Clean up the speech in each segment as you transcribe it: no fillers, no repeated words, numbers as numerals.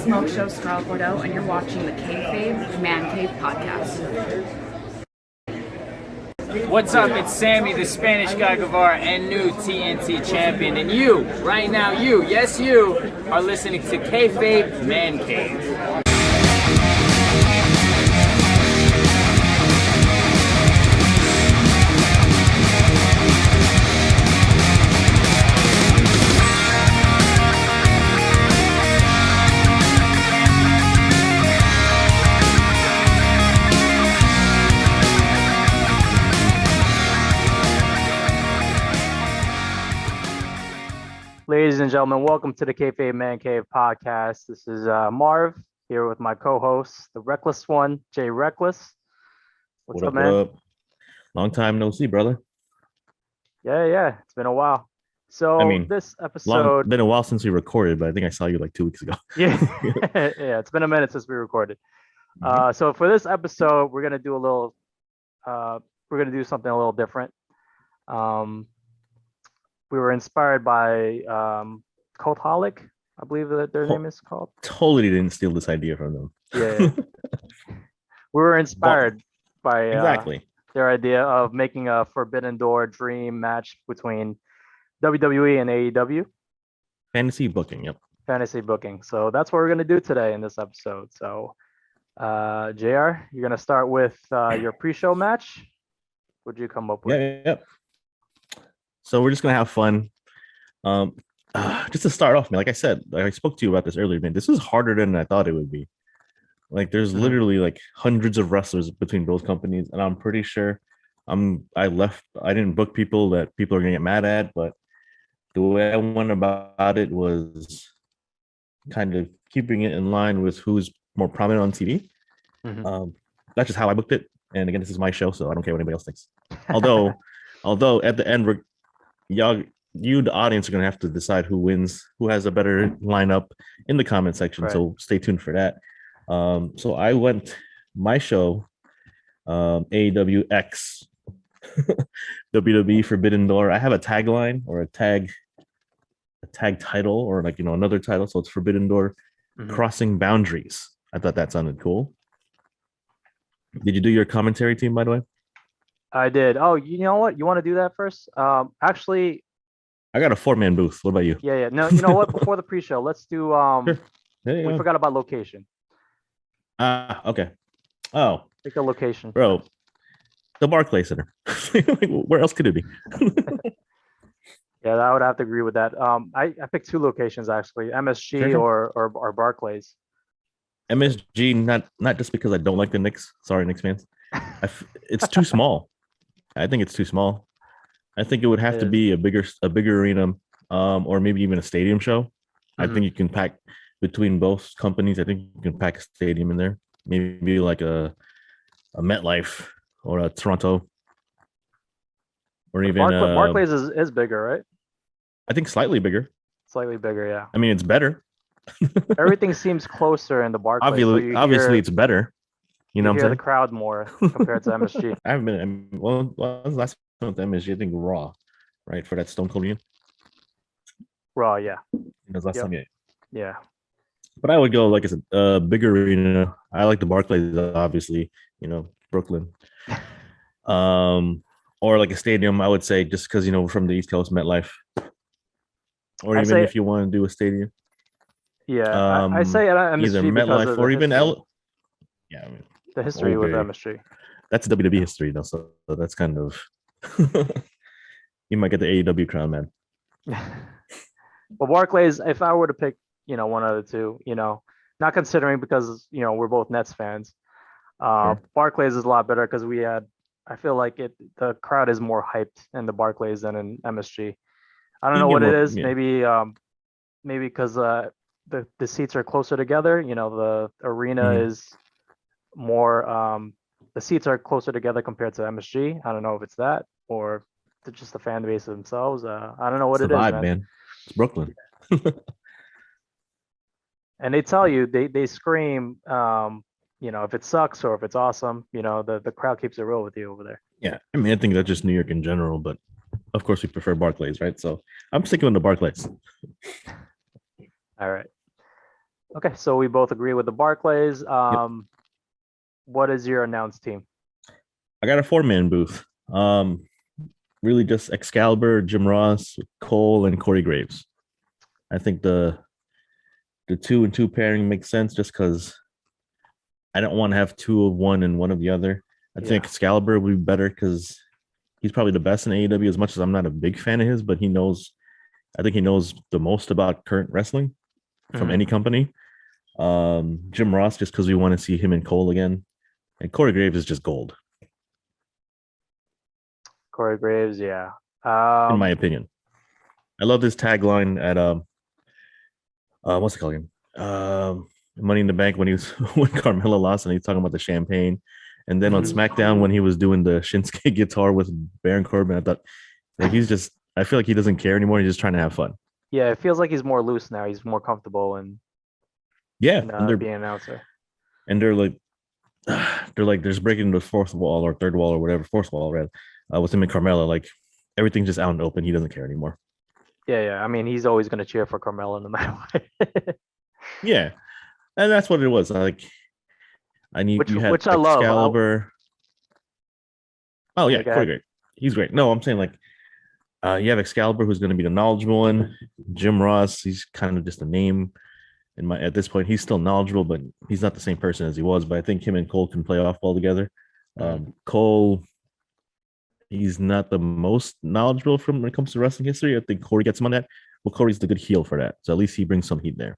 Smoke Show Scarlett Bordeaux, and you're watching the Kayfabe Man Cave podcast. What's up? It's Sammy, the Spanish guy Guevara, and new TNT champion. And you, right now, yes, you, are listening to Kayfabe Man Cave. Ladies and gentlemen, welcome to the Kayfabe Man Cave podcast. This is Marv here with my co-host, the Reckless one, Jay Reckless. What's up, man? What up? Long time no see, brother. Yeah. It's been a while. So this episode... been a while since we recorded, but I think I saw you like 2 weeks ago. Yeah, it's been a minute since we recorded. So for this episode, we're gonna do something a little different. We were inspired by Cultaholic, I believe that their name is called. Totally didn't steal this idea from them. Yeah. We were inspired by exactly their idea of making a Forbidden Door dream match between WWE and AEW. Fantasy booking, yep. Fantasy booking. So that's what we're going to do today in this episode. So, JR, you're going to start with your pre-show match. What'd you come up with? Yeah. So we're just gonna have fun. Just to start off, man. Like I said, I spoke to you about this earlier, man. This is harder than I thought it would be. Like, there's literally like hundreds of wrestlers between both companies, and I'm pretty sure I didn't book people that people are gonna get mad at, but the way I went about it was kind of keeping it in line with who's more prominent on TV. That's just how I booked it. And again, this is my show, so I don't care what anybody else thinks. Although at the end, you, the audience, are going to have to decide who wins, who has a better lineup in the comment section. Right. So stay tuned for that. So I went my show, AEW X WWE Forbidden Door. I have a tagline or a tag title, or like, another title. So it's Forbidden Door Crossing Boundaries. I thought that sounded cool. Did you do your commentary team, by the way? I did. Oh, you know what? You want to do that first? Actually, I got a 4-man booth. What about you? Yeah. No, you know what? Before the pre-show, let's do. Sure. We forgot about location. Okay. Oh, pick a location, bro. The Barclays Center. Where else could it be? Yeah, I would have to agree with that. I picked 2 locations actually: MSG or Barclays. MSG, not just because I don't like the Knicks. Sorry, Knicks fans. It's too small. I think it's too small. I think it would have to be a bigger arena, or maybe even a stadium show. I think you can pack between both companies. I think you can pack a stadium in there. Maybe like a MetLife or a Toronto, or even Barclays is bigger, right? I think slightly bigger. Slightly bigger, yeah. I mean, it's better. Everything seems closer in the Barclays. Obviously, it's better. You know what I'm saying? The crowd more compared to MSG. I haven't been. Well, last time with MSG, I think Raw, right, for that Stone Cold Union. Raw, yeah. That's last time, yeah. But I would go, like I said, bigger arena. I like the Barclays, obviously. Brooklyn. Or like a stadium. I would say, just because from the East Coast, MetLife. Or even if you want to do a stadium. Yeah, I say MSG either MetLife or even Yeah, I mean, the history with MSG. That's WWE history, though. So that's kind of you might get the AEW crown, man. Well, Barclays, if I were to pick, one of the two, not considering because we're both Nets fans. Barclays is a lot better because I feel like the crowd is more hyped in the Barclays than in MSG. I don't know what it is. Yeah. Maybe because the seats are closer together. The arena is more. The seats are closer together compared to MSG. I don't know if it's that or just the fan base themselves. I don't know what it's it vibe, is, man. It's Brooklyn. And they tell you, they scream, if it sucks or if it's awesome, the crowd keeps it real with you over there. Yeah, I mean, I think that's just New York in general, but of course we prefer Barclays, right? So I'm sticking with the Barclays. All right. Okay, so we both agree with the Barclays. What is your announced team? I got a 4-man booth. Really just Excalibur, Jim Ross, Cole, and Corey Graves. I think the 2-and-2 pairing makes sense just because I don't want to have 2 of one and 1 of the other. I think Excalibur would be better because he's probably the best in AEW. As much as I'm not a big fan of his, but I think he knows the most about current wrestling from any company. Jim Ross, just because we want to see him and Cole again, and Corey Graves is just gold. Corey Graves, yeah. In my opinion, I love this tagline at what's it called again? Money in the Bank when he was when Carmelo lost and he's talking about the champagne, and then on SmackDown when he was doing the Shinsuke guitar with Baron Corbin, I thought like I feel like he doesn't care anymore. He's just trying to have fun. Yeah, it feels like he's more loose now. He's more comfortable and and being an announcer. And they're like just breaking the fourth wall or third wall or whatever, fourth wall, rather, with him and Carmella. Like everything's just out and open. He doesn't care anymore. Yeah. I mean, he's always going to cheer for Carmella no matter what. Yeah, and that's what it was. Like, you had I love. Excalibur. Oh yeah, Corey great. He's great. No, I'm saying like, you have Excalibur, who's going to be the knowledgeable one. Jim Ross, he's kind of just a name. At this point, he's still knowledgeable, but he's not the same person as he was. But I think him and Cole can play off well together. Cole, he's not the most knowledgeable when it comes to wrestling history. I think Corey gets him on that. Well, Corey's the good heel for that, so at least he brings some heat there.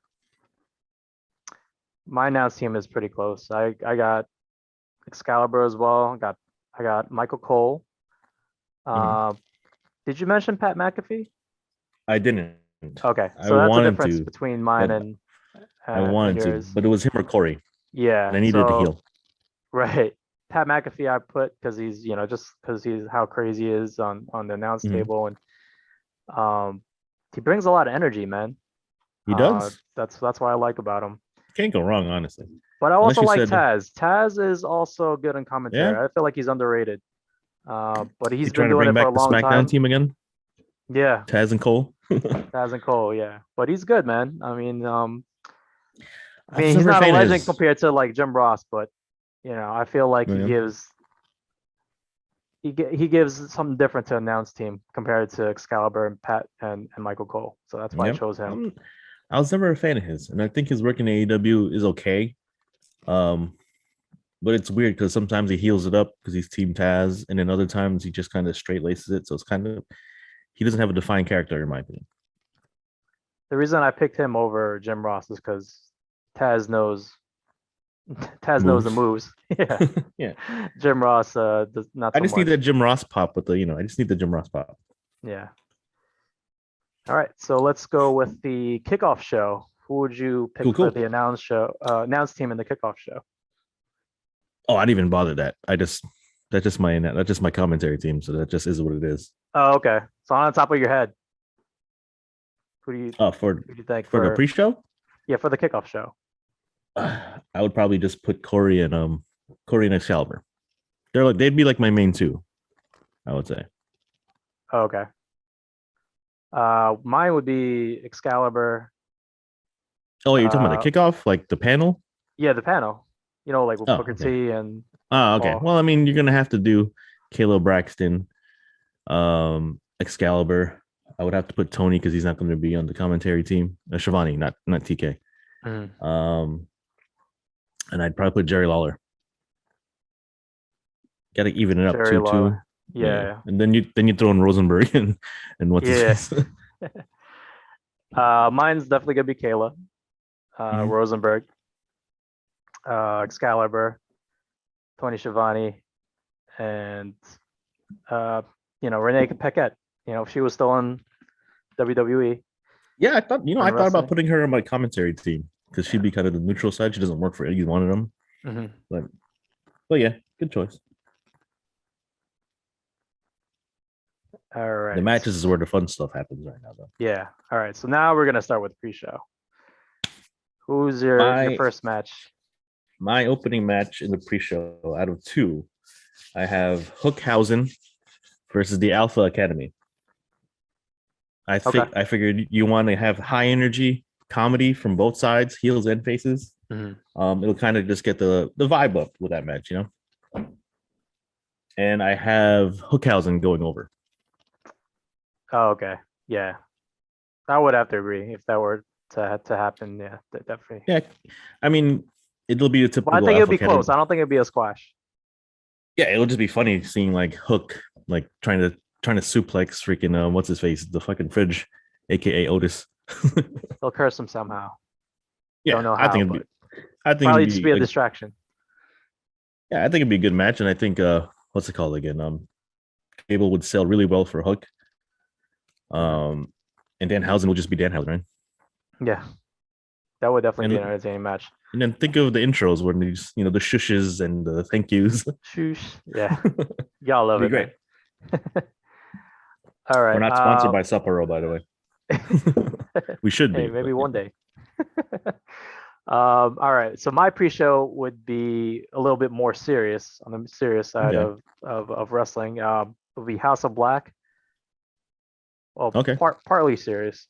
My announced team is pretty close. I got Excalibur as well. I got Michael Cole. Did you mention Pat McAfee? I didn't. Okay, so that's the difference between mine and I wanted yours. to, but it was him or Corey. Yeah, and I needed the heel. Right, Pat McAfee I put because he's just because he's how crazy he is on the announce table, and he brings a lot of energy, man. He does. That's what I like about him. Can't go wrong, honestly. But I also like Taz. Taz is also good in commentary. I feel like he's underrated. But he's been doing it for a long time. SmackDown team again. Yeah, Taz and Cole. Taz and Cole, yeah. But he's good, man. I mean, he's not a legend compared to like Jim Ross, but I feel like he gives something different to announce team compared to Excalibur and Pat and Michael Cole. So that's why I chose him. I was never a fan of his, and I think his work in AEW is okay. But it's weird because sometimes he heals it up because he's Team Taz, and then other times he just kind of straight laces it. So it's kind of he doesn't have a defined character in my opinion. The reason I picked him over Jim Ross is because Taz knows the moves. Yeah. Yeah. Jim Ross does not. I just need that Jim Ross pop with I just need the Jim Ross pop. Yeah. All right, so let's go with the kickoff show. Who would you pick for the announced team in the kickoff show? Oh, I didn't even bother that. That's just my commentary team, so that just is what it is. Oh, okay. So on the top of your head, who do you think for the pre-show? Yeah, for the kickoff show. I would probably just put Corey and Excalibur. They'd be like my main two, I would say. Oh, okay. Mine would be Excalibur. Oh, you're talking about the kickoff, like the panel? Yeah, the panel. Like with Booker T and. Oh, okay. Paul. Well, I mean, you're gonna have to do Caleb Braxton, Excalibur. I would have to put Tony because he's not going to be on the commentary team. Shivani, not TK. And I'd probably put Jerry Lawler. Got to even it up too. Yeah. And then you throw in Rosenberg and what's his name? Mine's definitely gonna be Kayla, Rosenberg, Excalibur, Tony Schiavone, and Renee Paquette. If she was still in WWE. Yeah, I thought about putting her on my commentary team because she'd be kind of the neutral side. She doesn't work for either one of them. But yeah, good choice. All right. The matches is where the fun stuff happens right now, though. Yeah. All right. So now we're gonna start with pre-show. Who's your first match? My opening match in the pre-show out of two, I have Hookhausen versus the Alpha Academy. I figured you want to have high energy, comedy from both sides, heels and faces. Mhm. It'll kind of just get the vibe up with that match, you know. And I have Hookhausen going over. Oh, okay. Yeah. I would have to agree if that were to happen. Yeah, definitely. Yeah, I mean, it'll be a But typical. I think it'll be Alpha close. Academy. I don't think it'll be a squash. Yeah, it'll just be funny seeing like Hook like trying to suplex freaking what's his face, the fucking fridge, aka Otis. They'll curse him somehow. Yeah, Don't know I how, think but I think probably it'd just be be a distraction. yeah, I think it'd be a good match, and I think what's it called again? Cable would sell really well for Hook. And Danhausen will just be Danhausen, right? Yeah, that would definitely be an And entertaining match. and then think of the intros when these, the shushes and the thank yous. Shoosh. Yeah, y'all love It'd be it. great. Man. All We're right. not sponsored by Sapporo, by the way. We should be. Hey, maybe but, one day. All right. So my pre-show would be a little bit more serious on the serious side Okay. of wrestling. Would be House of Black. Well, Okay. partly serious.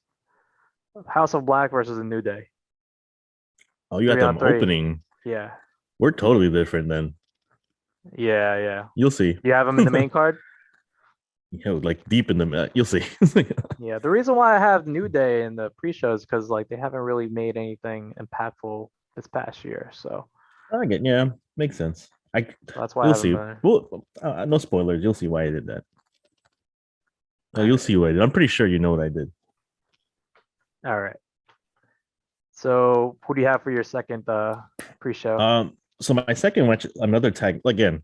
House of Black versus a New Day. Oh, you got 3 on them 3. opening. Yeah. We're totally different then. Yeah. You'll see. You have them in the main card? Like deep in the you'll see. Yeah. The reason why I have New Day in the pre-show is because like they haven't really made anything impactful this past year. So I get makes sense. that's why I You'll have them see. there. Well, no spoilers. You'll see why I did that. Oh, All you'll right. see what I did. I'm pretty sure you know what I did. All right. So who do you have for your second pre-show? So my second match, another tag again.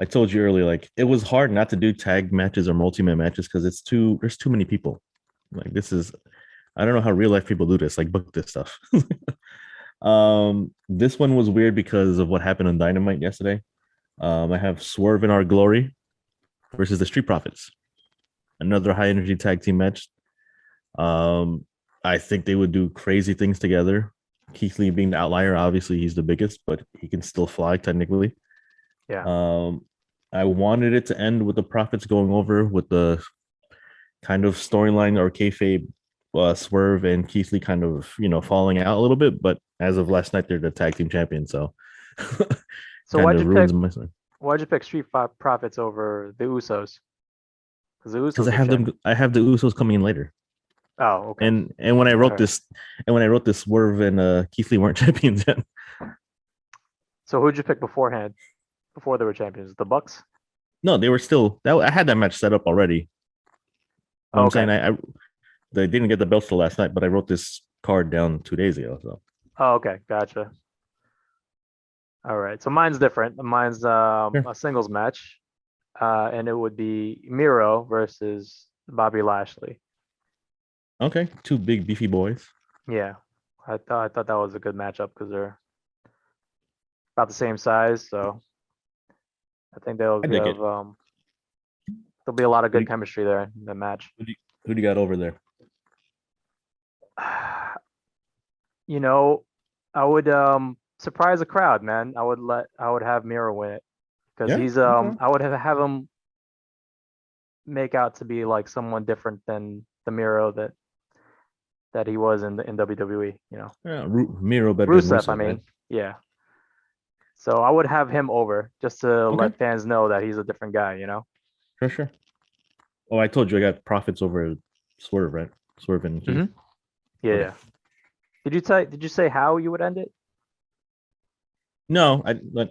I told you earlier, like it was hard not to do tag matches or multi-man matches because there's too many people. Like this is, I don't know how real life people do this, like book this stuff. This one was weird because of what happened on Dynamite yesterday. I have Swerve in Our Glory versus the Street Profits. Another high energy tag team match. I think they would do crazy things together. Keith Lee being the outlier, obviously he's the biggest, but he can still fly technically. Yeah. I wanted it to end with the Profits going over with the kind of storyline or kayfabe Swerve and Keith Lee kind of falling out a little bit, but as of last night they're the tag team champions, so So kind why'd of you ruins pick my story. why'd you pick Profits over the Usos? Because the Because Usos are champions. I have the Usos coming in later. Oh, okay. And when I wrote All right. this, Swerve and Keith Lee weren't champions yet. So who'd you pick beforehand? Before they were champions? The Bucks? No, they were still I had that match set up already. You know what I'm saying they didn't get the belts till last night, but I wrote this card down 2 days ago. So Oh, okay, gotcha. All right. So mine's different. Mine's Sure. a singles match. And it would be Miro versus Bobby Lashley. okay, two big beefy boys. Yeah. I thought that was a good matchup because they're about the same size, so I think I dig it. there'll be a lot of Who good do chemistry there in the match. who do you got over there? You know, I would surprise the crowd, man. I would have Miro win it because Yeah, he's okay. I would have him make out to be like someone different than the Miro that he was in WWE. Yeah, Miro better than Rusev, Rusev, I mean, right? yeah. So I would have him over just to Okay, let fans know that he's a different guy. sure. Oh, I told you I got Profits over Swerve, right? Swerve and Keith. Mhm. Yeah, Okay. yeah. Did you say how you would end it? No, like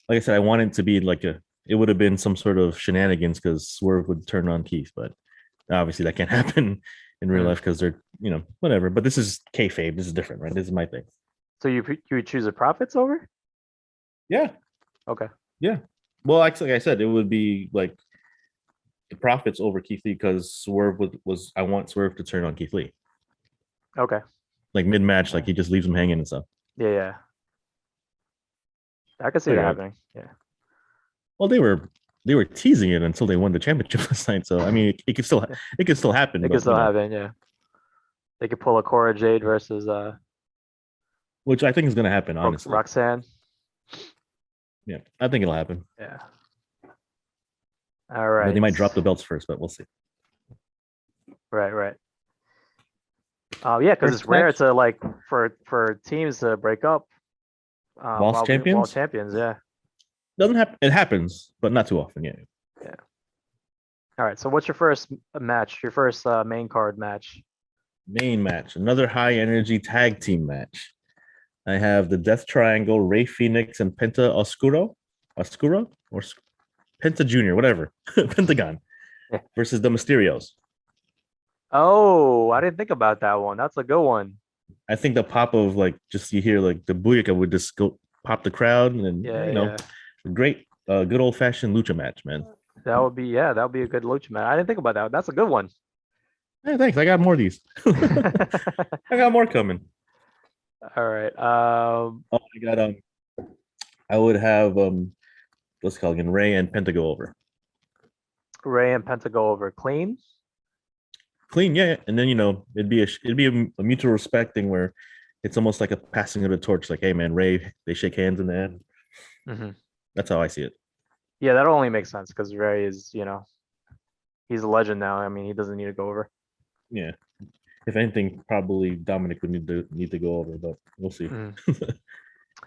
I said, I wanted it to be like it would have been some sort of shenanigans because Swerve would turn on Keith, but obviously that can't happen in real Mm. life because they're whatever. But this is kayfabe. This is different, right? This is my thing. So you would choose the Profits over? Yeah, Okay. yeah. Well, actually, like I said, it would be like the Profits over Keith Lee because Swerve was I want Swerve to turn on Keith Lee Okay. like mid match, like he just leaves him hanging and stuff. Yeah. I could see that Figure out. happening. Yeah. Well, they were teasing it until they won the championship last night. So I mean, it could still happen. It But could still happen. Yeah. They could pull a Cora Jade versus which I think is going to happen. Honestly, Roxanne. yeah, I think it'll happen. Yeah. All But right. they might drop the belts first, but we'll see. Right. Yeah, because First it's rare match? to like for teams to break up Whilst while champions? champions. Yeah. Doesn't happen. It happens, but not too often. Yeah. Yeah. All right. So what's your first match? Your first main card match? Main match, another high energy tag team match. I have the Death Triangle, Ray Phoenix and Penta Oscuro or Penta Junior, whatever, Pentagon Yeah. versus the Mysterios. Oh, I didn't think about that one. That's a good one. I think the pop of like just you hear like the booyaka would just go pop the crowd, and Yeah, you know, yeah. a great, good old fashioned lucha match, man. That would be a good lucha match. I didn't think about that. That's a good one. Hey, thanks. I got more of these. I got more coming. All right. Oh, I got I would have what's it called again? Ray and Penta go over. Ray and Penta go over clean. Clean, yeah, yeah. And then it'd be a mutual respect thing where it's almost like a passing of the torch. Like, hey, man, Ray, they shake hands in the end. Hmm. That's how I see it. Yeah, that only makes sense because Ray is, he's a legend now. I mean, he doesn't need to go over. Yeah. If anything, probably Dominic would need to go over, but we'll see. Mm.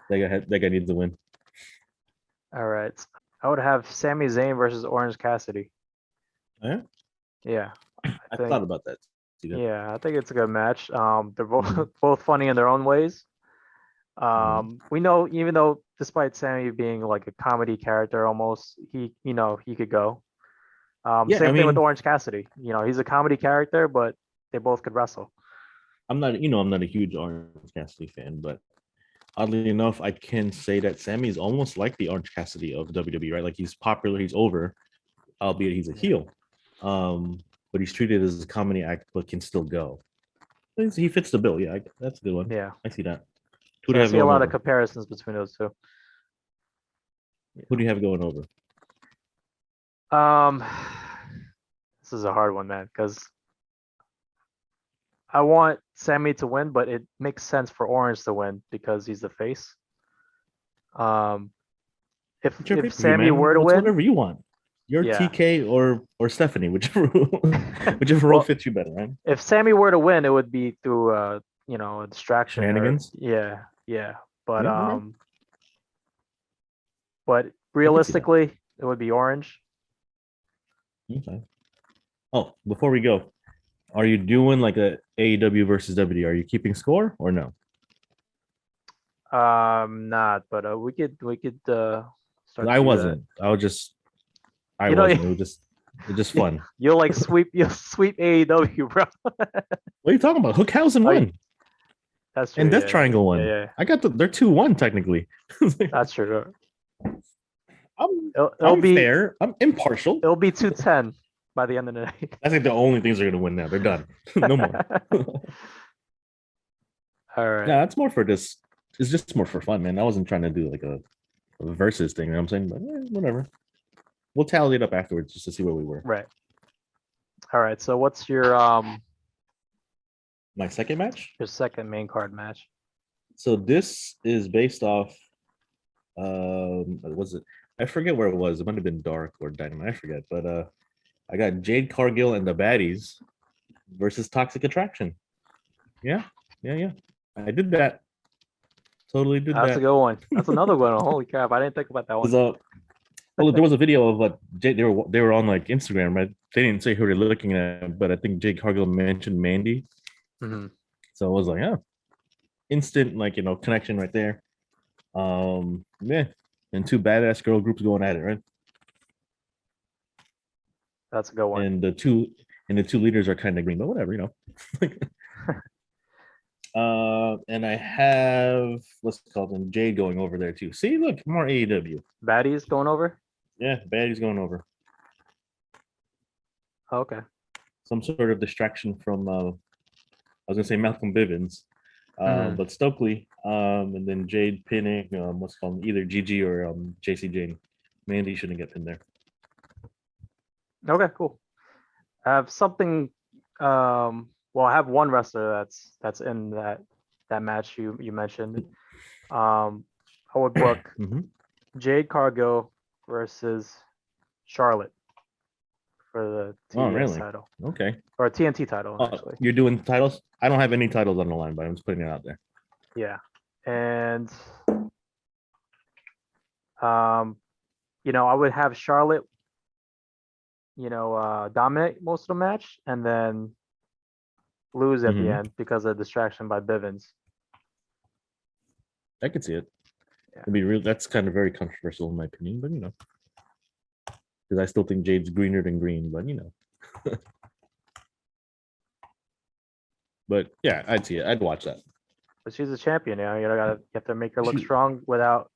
That guy needs to win. All right. I would have Sami Zayn versus Orange Cassidy. Yeah, Yeah, I think. thought about that. Yeah, I think it's a good match. They're both Mhm. both funny in their own ways. Mhm. We know even though despite Sammy being like a comedy character almost, he could go. Yeah, I Same thing with mean, Orange Cassidy. He's a comedy character, but they both could wrestle. I'm not a huge Orange Cassidy fan, but oddly enough, I can say that Sammy is almost like the Orange Cassidy of WWE, right? Like he's popular, he's over, albeit he's a heel. But he's treated as a comedy act, but can still go. He fits the bill. Yeah, that's a good one. Yeah. I see that. Who do So you I have see a going lot of over? comparisons between those two. Who do you have going over? Um, this is a hard one, man, because I want Sammy to win, but it makes sense for Orange to win because he's the face. Um, if It's your if pay-per-view, Sammy man. were to What's win, whatever you want. You're yeah. TK or Stephanie, whichever role Well, fits you better, right? if Sammy were to win, it would be through a distraction or Shenanigans. yeah. But Yeah, okay. but I can see that. realistically, it would be Orange. Okay. Oh, before we go, are you doing like a AEW versus WWE? Are you keeping score or no? Not, but we could start to I do that. wasn't. I You know, wasn't. It was just fun. you'll sweep AEW, bro. What are you talking about? Hookhausen Oh, won that's true. and Death Yeah, Triangle yeah, won. yeah. They're 2-1 technically. That's true. I'm It'll I'm be fair. I'm impartial. 210 by the end of the night. I think the only things they're gonna win now. They're done. No more. All right. Yeah, it's more for this. It's just more for fun, man. I wasn't trying to do like a versus thing. You know what I'm saying? But whatever. We'll tally it up afterwards just to see where we were. Right. All right. So what's your My second match. second main card match? So this is based off. Was it? I forget where it was. It might have been Dark or Dynamite. I forget. But I got Jade Cargill and the Baddies versus Toxic Attraction. Yeah, yeah, yeah. I did that. Totally did That's a that. good one. That's another one. Holy crap! I didn't think about that There's one. there was a video of what they were on like Instagram, right? They didn't say who they're looking at, but I think Jade Cargill mentioned Mandy. Hmm. So I was like, yeah, instant connection right there. Yeah, and two badass girl groups going at it, right? That's a good one. And the two leaders are kind of green, but whatever. And I have what's it called them Jade going over there too. See, look, more AEW. Baddies going over. Yeah, Baddies going over. Okay. Some sort of distraction from I was gonna say Malcolm Bivens, Mhm. but Stokely, and then Jade pinning what's it called either GG or JC Jane. Mandy shouldn't get pinned there. Okay. Cool. I have something. Well, I have one wrestler that's in that match you mentioned. I would book Mm-hmm. Jade Cargill versus Charlotte. for the Oh, TBS really? title Okay. or TNT title Oh, actually. you're doing titles? I don't have any titles on the line, but I'm just putting it out there. Yeah, and I would have Charlotte, dominate most of the match and then lose at the Mhm. end because of distraction by Bivens. I could see it. Yeah. It'd be real. That's kind of very controversial in my opinion, but because I still think Jade's greener than green, but But yeah, I'd see it. I'd watch that. But she's a champion, you have to make her look She- strong without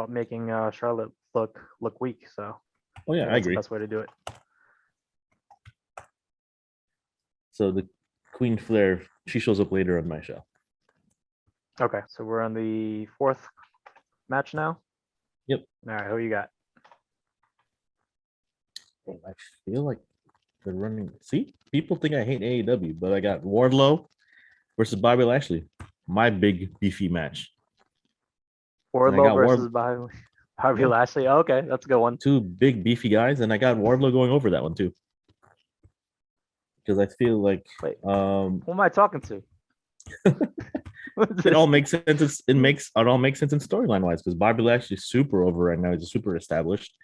making Charlotte look weak. So Oh yeah, I that's the agree. best way to do it. So the Queen Flair, she shows up later on my show. Okay, so we're on the fourth match now. Yep. All right, who you got? I feel like they're running. See, people think I hate AEW, but I got Wardlow versus Bobby Lashley, my big beefy match. Wardlow got versus Bobby Yeah. Lashley. Oh, okay, that's a good one. Two big beefy guys, and I got Wardlow going over that one too. Because I feel like Wait. Who am I talking to? it all makes sense. It all makes sense in storyline wise because Bobby Lashley's super over right now. He's super established.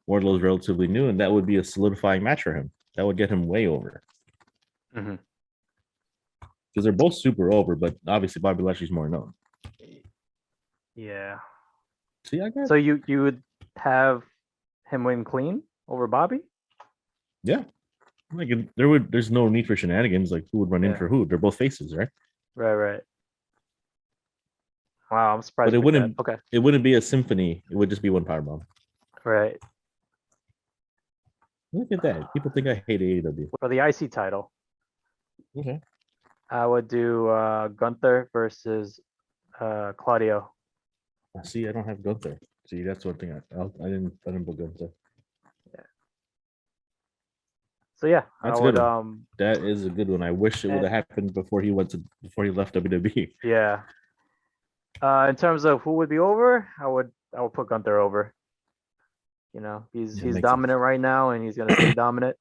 Wardlow's relatively new, and that would be a solidifying match for him. That would get him way over. Mhm. Because they're both super over, but obviously Bobby Lashley's more known. Yeah. See, I got So you would have him win clean over Bobby? yeah. Like there's no need for shenanigans. Like who would run in Yeah. for who? They're both faces, right? Right. Wow, I'm surprised. But it you picked wouldn't. that. Okay. It wouldn't be a symphony. It would just be one powerbomb. Right. Look at that. People think I hate AEW. For the IC title, Okay. I would do Gunther versus Claudio. See, I don't have Gunther. See, that's one thing I didn't put Gunther. So yeah, That's I a good would one. That is a good one. I wish it would have happened before he left WWE. yeah. In terms of who would be over, I would put Gunther over. He's Yeah, makes dominant right now and he's gonna stay dominant.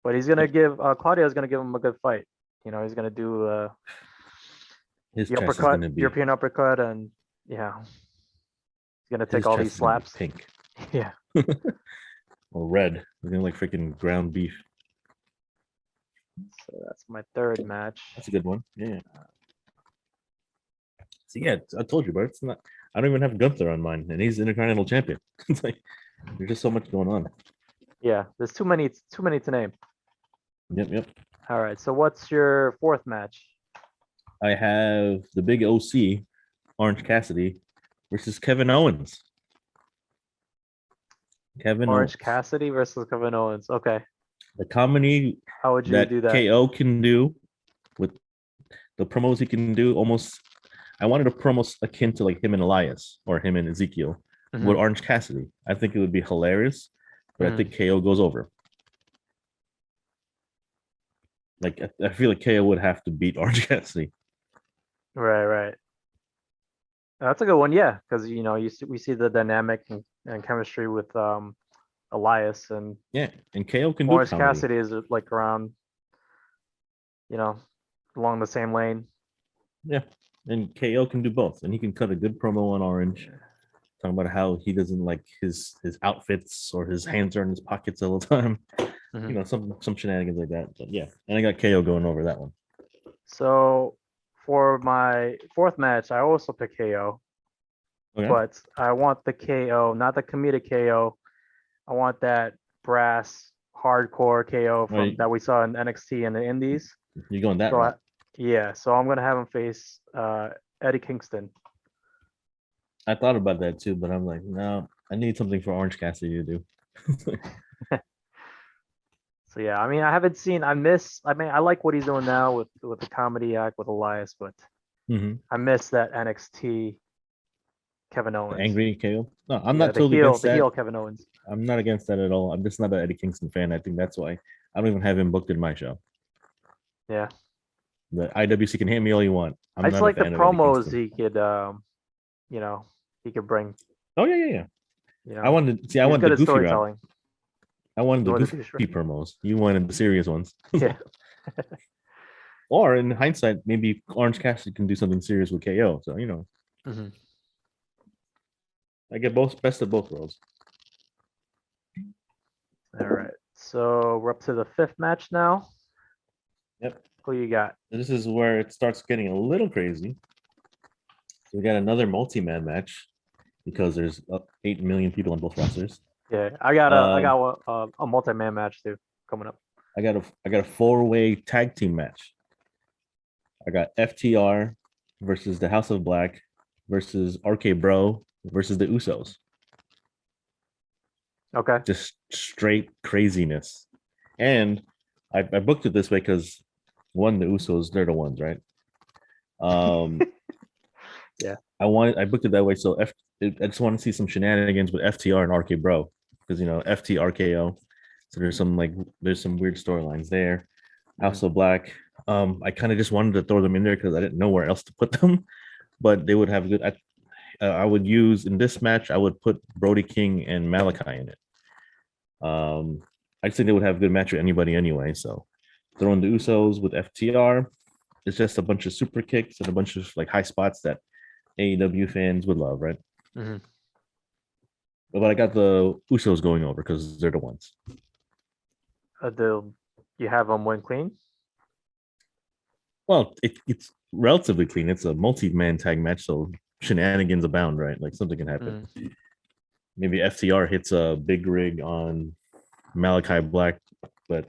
But he's gonna give Claudio's gonna give him a good fight. He's gonna do His the chest is uppercut, gonna be European uppercut, and yeah, he's gonna take his all chest these is gonna be slaps. pink Yeah. or red. He's gonna like freaking ground beef. So that's my third match. That's a good one. Yeah. So yeah, I told you, bro. It's not. I don't even have Gunther on mine, and he's Intercontinental Champion. It's like there's just so much going on. Yeah, there's too many to name. Yep. All right, so what's your fourth match? I have the big OC, Orange Cassidy, versus Kevin Owens. Orange Cassidy versus Kevin Owens. Okay, The comedy how would you that do that? KO can do with the promos he can do almost. I wanted a promo akin to like him and Elias or him and Ezekiel Mhm. with Orange Cassidy. I think it would be hilarious, but I Mhm. think KO goes over. Like I feel like KO would have to beat Orange Cassidy. Right. That's a good one, yeah, because we see the dynamic and chemistry with Elias and Yeah, and KO can do Orange comedy. Cassidy is like around, along the same lane. Yeah, and KO can do both, and he can cut a good promo on Orange, talking about how he doesn't like his outfits or his hands are in his pockets all the time. Mhm. Some shenanigans like that. But yeah, and I got KO going over that one. So for my fourth match, I also pick KO, Okay. but I want the KO, not the comedic KO. I want that brass hardcore KO Right. that we saw in NXT and the Indies. You're going that So route. so I'm gonna have him face Eddie Kingston. I thought about that too, but I'm like, no, I need something for Orange Cassidy to do. So yeah, I mean, I haven't seen. I like what he's doing now with the comedy act with Elias, but Mhm. I miss that NXT Kevin The Owens. angry KO. No, I'm Yeah, not totally against the that. heel Kevin Owens. I'm not against that at all. I'm just not an Eddie Kingston fan. I think that's why I don't even have him booked in my show. Yeah, The IWC can hate me all you want. I'm I not just a like the fan of Eddie promos Kingston. he could bring. Oh yeah. I He's wanted good the at goofy route. storytelling. I wanted the You wanted the goofy promos. You wanted the serious ones. Yeah. Or in hindsight, maybe Orange Cassidy can do something serious with KO. So hmm I get both best of both worlds. All right. So we're up to the 5th match now. Yep. Who you got? This is where it starts getting a little crazy. So we got another multi-man match because there's 8 million people on both rosters. Yeah, I got a multi-man match too coming up. I got a 4-way tag team match. I got FTR versus the House of Black versus RK Bro versus the Usos. Okay. Just straight craziness. And I booked it this way because one, the Usos, they're the ones, right? Yeah. I booked it that way. So I just want to see some shenanigans with FTR and RK Bro because FT RKO. So there's some weird storylines there. House of Black. I kind of just wanted to throw them in there because I didn't know where else to put them, but they would have good. I would use in this match. I would put Brody King and Malachi in it. I think they would have a good match with anybody anyway. So throwing the Usos with FTR. It's just a bunch of super kicks and a bunch of like high spots that AEW fans would love, right? Mm-hmm. But I got the Usos going over because they're the ones. You have them win clean? Well, it's relatively clean. It's a multi-man tag match, so shenanigans abound, right? Like something can happen. Maybe FTR hits a big rig on Malachi Black, but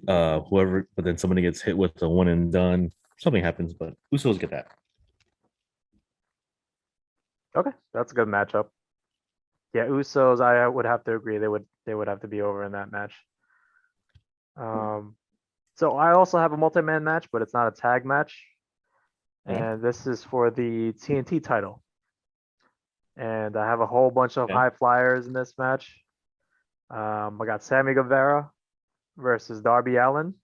then somebody gets hit with a one and done. Something happens, but Usos get that. Okay, that's a good matchup. Yeah, Usos, I would have to agree. They would have to be over in that match. So I also have a multi-man match, but it's not a tag match. Okay. And this is for the TNT title. And I have a whole bunch of high flyers in this match. I got Sammy Guevara versus Darby Allin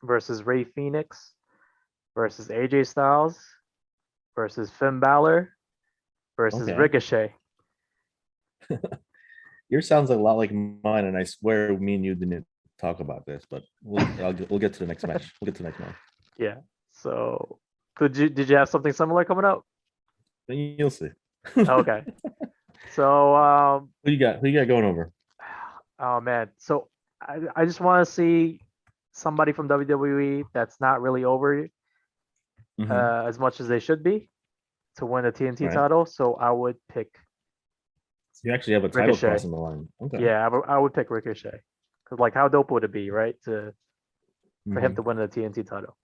versus Ray Phoenix versus AJ Styles versus Finn Balor versus Ricochet. Yours sounds a lot like mine, and I swear me and you didn't talk about this, but we'll get to the next match. We'll get to the next one. Yeah. So did you have something similar coming up? Then you'll see. Okay. So who you got going over? Oh man. So I just want to see somebody from WWE that's not really over as much as they should be to win the TNT title. So I would pick. You actually have a title Ricochet. crossing the line. Okay. Yeah, I would pick Ricochet. Because like, how dope would it be, right, for him to win the TNT title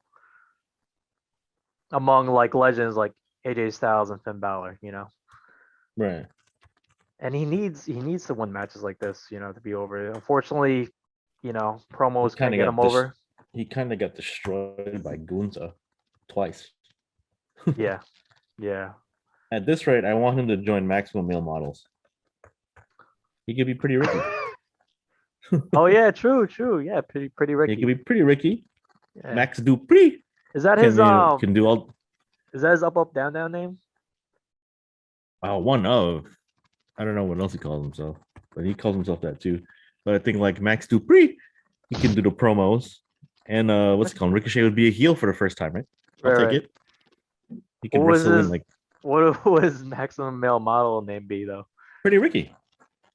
among like legends like AJ Styles and Finn Balor, Right. And he needs to win matches like this, to be over. Unfortunately, promos can't get him over. He kind of got destroyed by Gunther twice. Yeah. Yeah. At this rate, I want him to join Maximum Male Models. He could be pretty Ricky. Oh yeah, true. Yeah, pretty Ricky. He could be pretty Ricky. Yeah. Max Dupree. Is that his can do all? Is that his up down name? One of. I don't know what else he calls himself, but he calls himself that too. But I think like Max Dupree, he can do the promos. And what's it called? Ricochet would be a heel for the first time, right? I'll take it. He can wrestle in like. What would his maximum male model name be though? Pretty Ricky.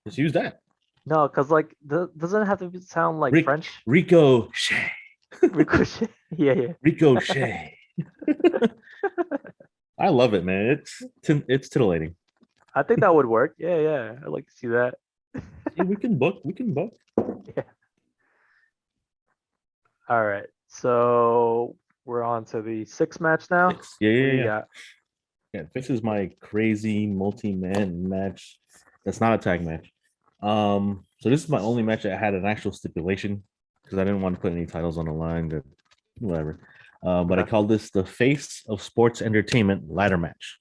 Just use that. No, because like doesn't it have to sound like French? Ricochet. Ricochet. Yeah. Ricochet. I love it, man. It's titillating. I think that would work. Yeah. I'd like to see that. Yeah, we can book. Yeah. All right. So we're on to the 6th match now. 6. Yeah. This is my crazy multi-man match. That's not a tag match. So this is my only match that had an actual stipulation because I didn't want to put any titles on the line. But whatever. But I called this the Face of Sports Entertainment ladder match.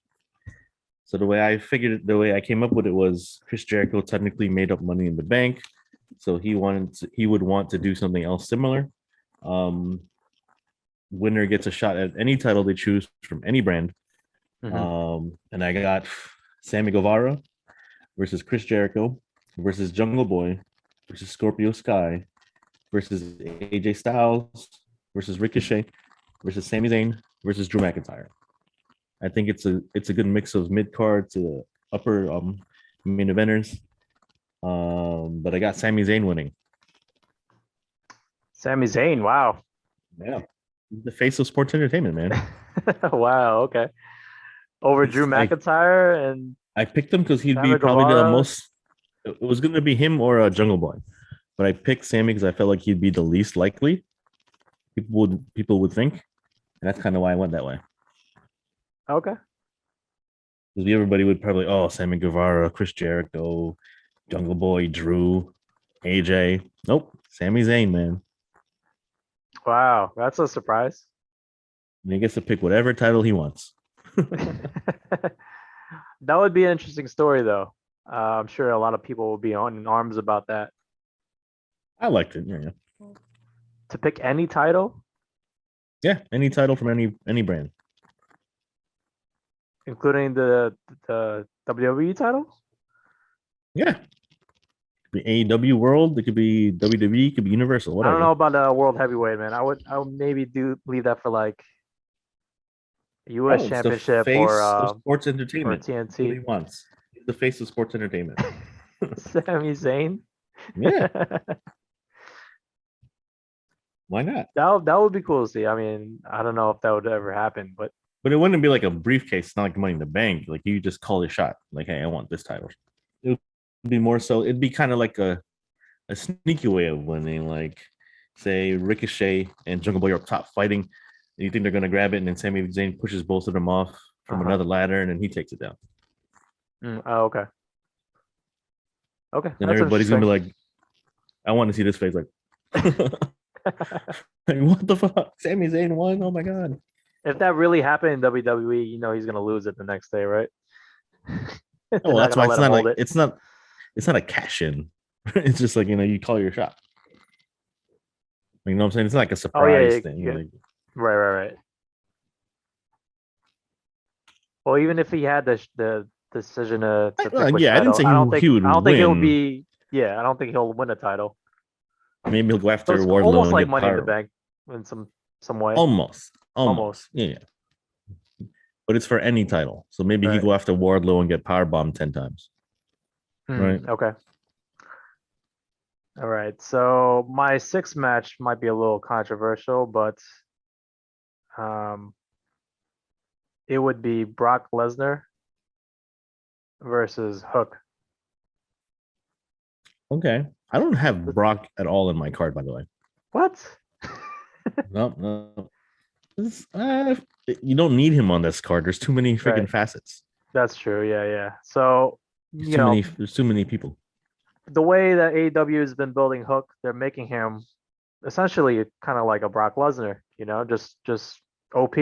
So the way I came up with it was Chris Jericho technically made up Money in the Bank, so he would want to do something else similar. Winner gets a shot at any title they choose from any brand. And I got Sammy Guevara versus Chris Jericho versus Jungle Boy versus Scorpio Sky versus AJ Styles versus Ricochet versus Sami Zayn versus Drew McIntyre. I think it's a good mix of mid card to upper main eventers. But I got Sami Zayn winning. Sami Zayn, wow. Yeah, the face of sports entertainment, man. Wow, okay. Over Drew It's like McIntyre and I picked him because he'd be Sammy probably the Guevara. most. It was going to be him or Jungle Boy, but I picked Sammy because I felt like he'd be the least likely. People would think, and that's kind of why I went that way. Okay. Because everybody would probably, Sammy Guevara, Chris Jericho, Jungle Boy, Drew, AJ. Nope, Sami Zayn, man. Wow, that's a surprise. And he gets to pick whatever title he wants. That would be an interesting story, though. I'm sure a lot of people will be on arms about that. I liked it. Yeah. To pick any title, Yeah, any title from any brand. including the WWE title. Yeah. It could be AEW World, it could be WWE, it could be Universal, I whatever. don't know about the World Heavyweight, man. I would maybe leave that for like U.S. It's the Championship face or of sports entertainment. That's what he TNT. wants. He's the face of sports entertainment. Sami Zayn. Yeah, why not? That would be cool to see. I mean, I don't know if that would ever happen, but But it wouldn't be like a briefcase, it's not like Money in the Bank. Like you just call your shot. Like, hey, I want this title. It would be more so. It'd be kind of like a sneaky way of winning. Like, say Ricochet and Jungle Boy are up top fighting. And you think they're gonna grab it, and then Sami Zayn pushes both of them off from another ladder, and then he takes it down. okay. Okay. And that's everybody's gonna be interesting. like, I want to see this face. Like, like, what the fuck? Sami Zayn won? Oh my god. If that really happened in WWE, you know he's gonna lose it the next day, right? They're Oh, not that's why gonna it's let him not hold like it. it's not a cash in. It's just like you call your shot. You know what I'm saying? It's not like a surprise thing. Yeah. Like, Right. Well, even if he had the decision to pick which yeah, I didn't title, say I don't think he would he'll win. be. Yeah, I don't think he'll win a title. Maybe he'll go So after it's Wardlow almost and like get Money in the power. Bank in some way. Almost. Yeah. But it's for any title. So maybe he Right. go after Wardlow and get powerbombed 10 times. Right. Okay. All right. So my sixth match might be a little controversial, but it would be Brock Lesnar versus Hook. Okay. I don't have Brock at all in my card, by the way. What? No. You don't need him on this card. There's too many freaking Right. facets. That's true. Yeah. So There's too many people. the way that AEW has been building Hook, they're making him essentially kind of like a Brock Lesnar, just OP.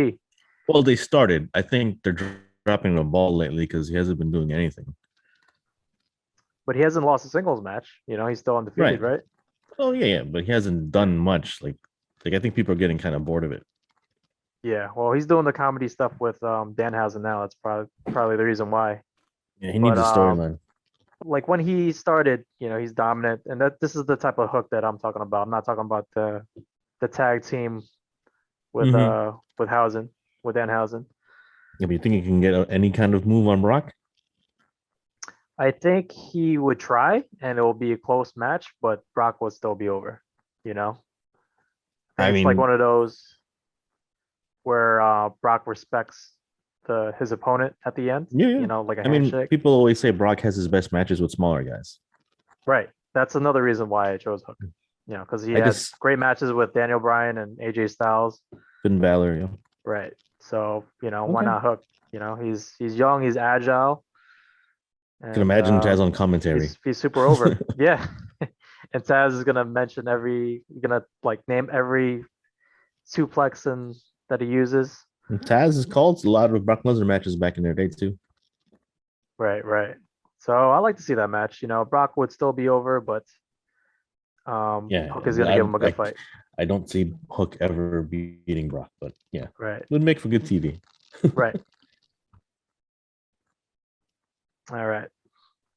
Well, they started. I think they're dropping the ball lately because he hasn't been doing anything. But he hasn't lost a singles match. He's still undefeated, right? Oh yeah, but he hasn't done much. Like I think people are getting kind of bored of it. Yeah. Well, he's doing the comedy stuff with Danhausen now. That's probably the reason why. Yeah, he needs a storyline. Like when he started, he's dominant, and this is the type of Hook that I'm talking about. I'm not talking about the tag team with Danhausen. If you think he can get any kind of move on Brock, I think he would try, and it will be a close match, but Brock will still be over. I It's mean, like one of those where Brock respects his opponent at the end. Yeah. Like a I mean, handshake. people always say Brock has his best matches with smaller guys. Right. That's another reason why I chose Hook. Because he has great matches with Daniel Bryan and AJ Styles. Finn Balor, yeah. Right. So, why not Hook? He's young, he's agile. I can imagine Taz on commentary. He's super over. Yeah. And Taz is gonna name every suplex that he uses. And Taz has called a lot of Brock Lesnar matches back in their day too. Right. So I like to see that match. Brock would still be over, but Hook is gonna give him a good fight. I don't see Hook ever beating Brock, but yeah, right. It would make for good TV. Right. All right.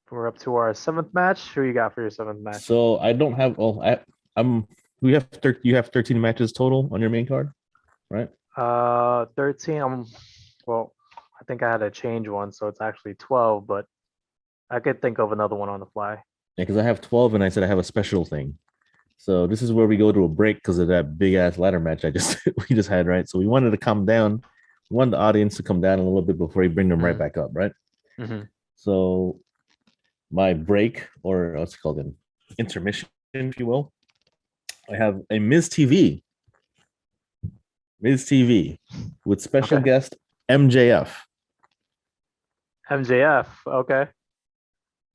We're up to our 7th match. Who you got for your 7th match? So I don't have. Oh, I'm. We have. You have 13 matches total on your main card, right? 13. Well, I think I had to change one, so it's actually 12. But I could think of another one on the fly. Yeah, because I have 12, and I said I have a special thing. So this is where we go to a break because of that big ass ladder match we just had, right? So we wanted to calm down. We wanted the audience to come down a little bit before we bring them right back up, right? Mm-hmm. So my break, or what's it called, an intermission, if you will, I have a Miz TV with special guest MJF. MJF, okay.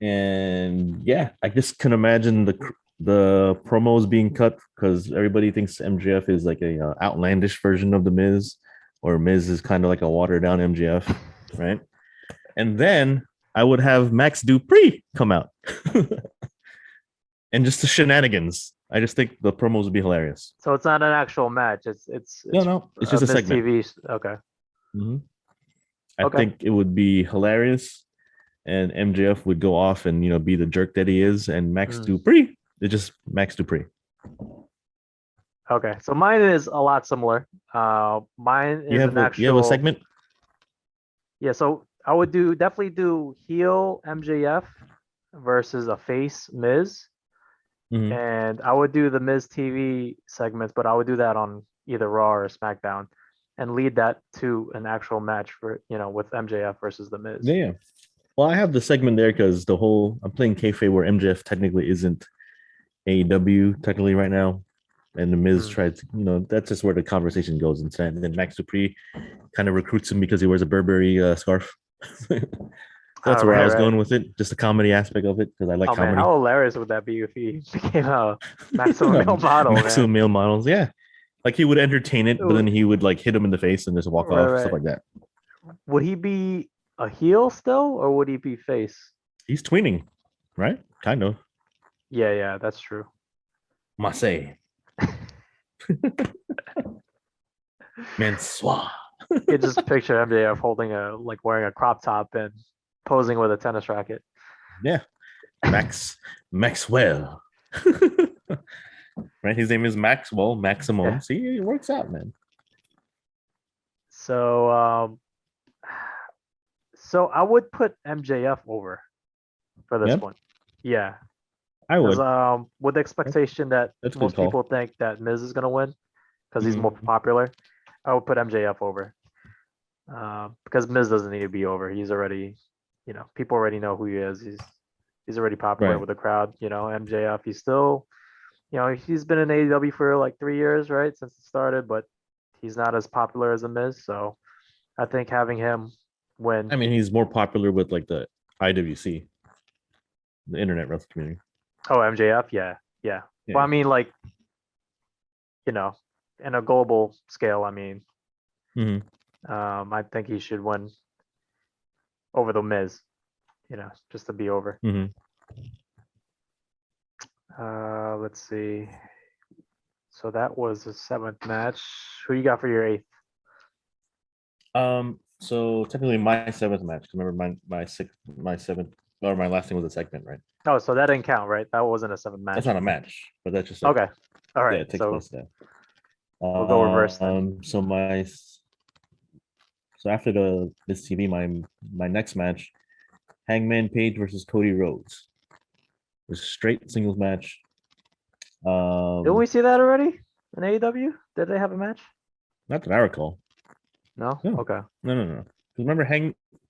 And yeah, I just can imagine the promos being cut because everybody thinks MJF is like a outlandish version of the Miz, or Miz is kind of like a watered down MJF, right? And then I would have Max Dupree come out, and just the shenanigans. I just think the promos would be hilarious. So it's not an actual match. It's No, it's just a segment. TV. Okay. Mm-hmm. I think it would be hilarious, and MJF would go off and be the jerk that he is, and Max Dupree. It's just Max Dupree. Okay, so mine is a lot similar. Mine is an actual. You have a segment. Yeah, so I would definitely do heel MJF versus a face Miz. Mm-hmm. And I would do the Miz TV segments, but I would do that on either Raw or SmackDown and lead that to an actual match for, with MJF versus the Miz. Yeah. Well, I have the segment there because I'm playing kayfabe where MJF technically isn't AEW technically right now. And the Miz tried to, that's just where the conversation goes instead. And then Max Dupree kind of recruits him because he wears a Burberry scarf. That's where I was going with it, just the comedy aspect of it, because I like comedy. Man, how hilarious would that be if he became a maximum male model? Maximum male models, yeah. Like he would entertain it, but then he would like hit him in the face and just walk off, stuff like that. Would he be a heel still, or would he be face? He's tweening, right? Kind of. Yeah, that's true. Marseille. Mansoir. You just picture MJF wearing a crop top and posing with a tennis racket. Yeah. Maxwell. Right? His name is Maxwell, Maximum. Yeah. See, it works out, man. So I would put MJF over for this one. Yeah. I would. With the expectation that most people think that Miz is going to win because he's more popular, I would put MJF over. Because Miz doesn't need to be over. He's already, people already know who he is. He's already popular with the crowd. MJF, he's still, he's been in AEW for like 3 years, right, since it started, but he's not as popular as a Miz. So I think having him win. I mean, he's more popular with like the IWC, the internet wrestling community. Oh, MJF, yeah. Well, I mean, like, in a global scale, I mean. Mm-hmm. I think he should win over the Miz, just to be over. Mm-hmm. Let's see. So that was the 7th match. Who you got for your 8th? So technically my 7th match. Remember my 7th, or my last thing was a segment, right? Oh, so that didn't count, right? That wasn't a 7th match. That's not a match, but that's just okay. All right. Yeah, it takes place there. We'll go reverse then. So after this TV, my next match, Hangman Page versus Cody Rhodes. It was a straight singles match. Didn't we see that already in AEW? Did they have a match? Not that I recall. No? Okay. No. Remember,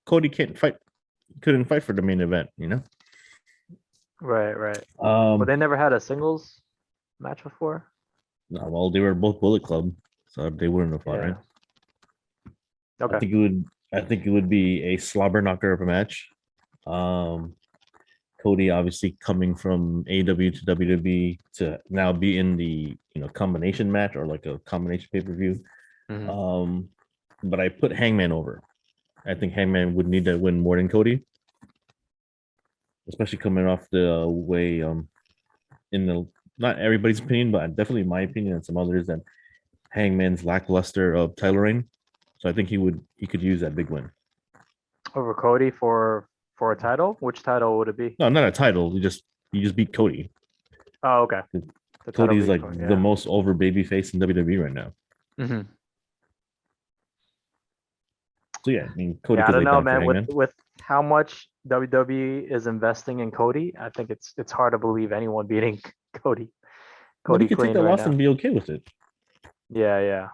Cody couldn't fight for the main event, Right. But they never had a singles match before? No, well, they were both Bullet Club, so they wouldn't have fought, right? Okay. I think it would be a slobber knocker of a match. Cody obviously coming from AEW to WWE to now be in the combination match or like a combination pay-per-view. Mm-hmm. But I put Hangman over. I think Hangman would need to win more than Cody, especially coming off the way in the not everybody's opinion, but definitely my opinion and some others, that Hangman's lackluster title reign. So I think he could use that big win over Cody for For a title? Which title would it be? No, not a title. You just beat Cody. Oh, okay. The title Cody's being like Cody, the most over babyface in WWE right now. hmm So yeah, I mean Cody Yeah, I could don't lay know, down for man. With Hangman. how much WWE is investing in Cody, I think it's hard to believe anyone beating Cody. But he Cody could take clean the right loss now. and be okay with it. Yeah.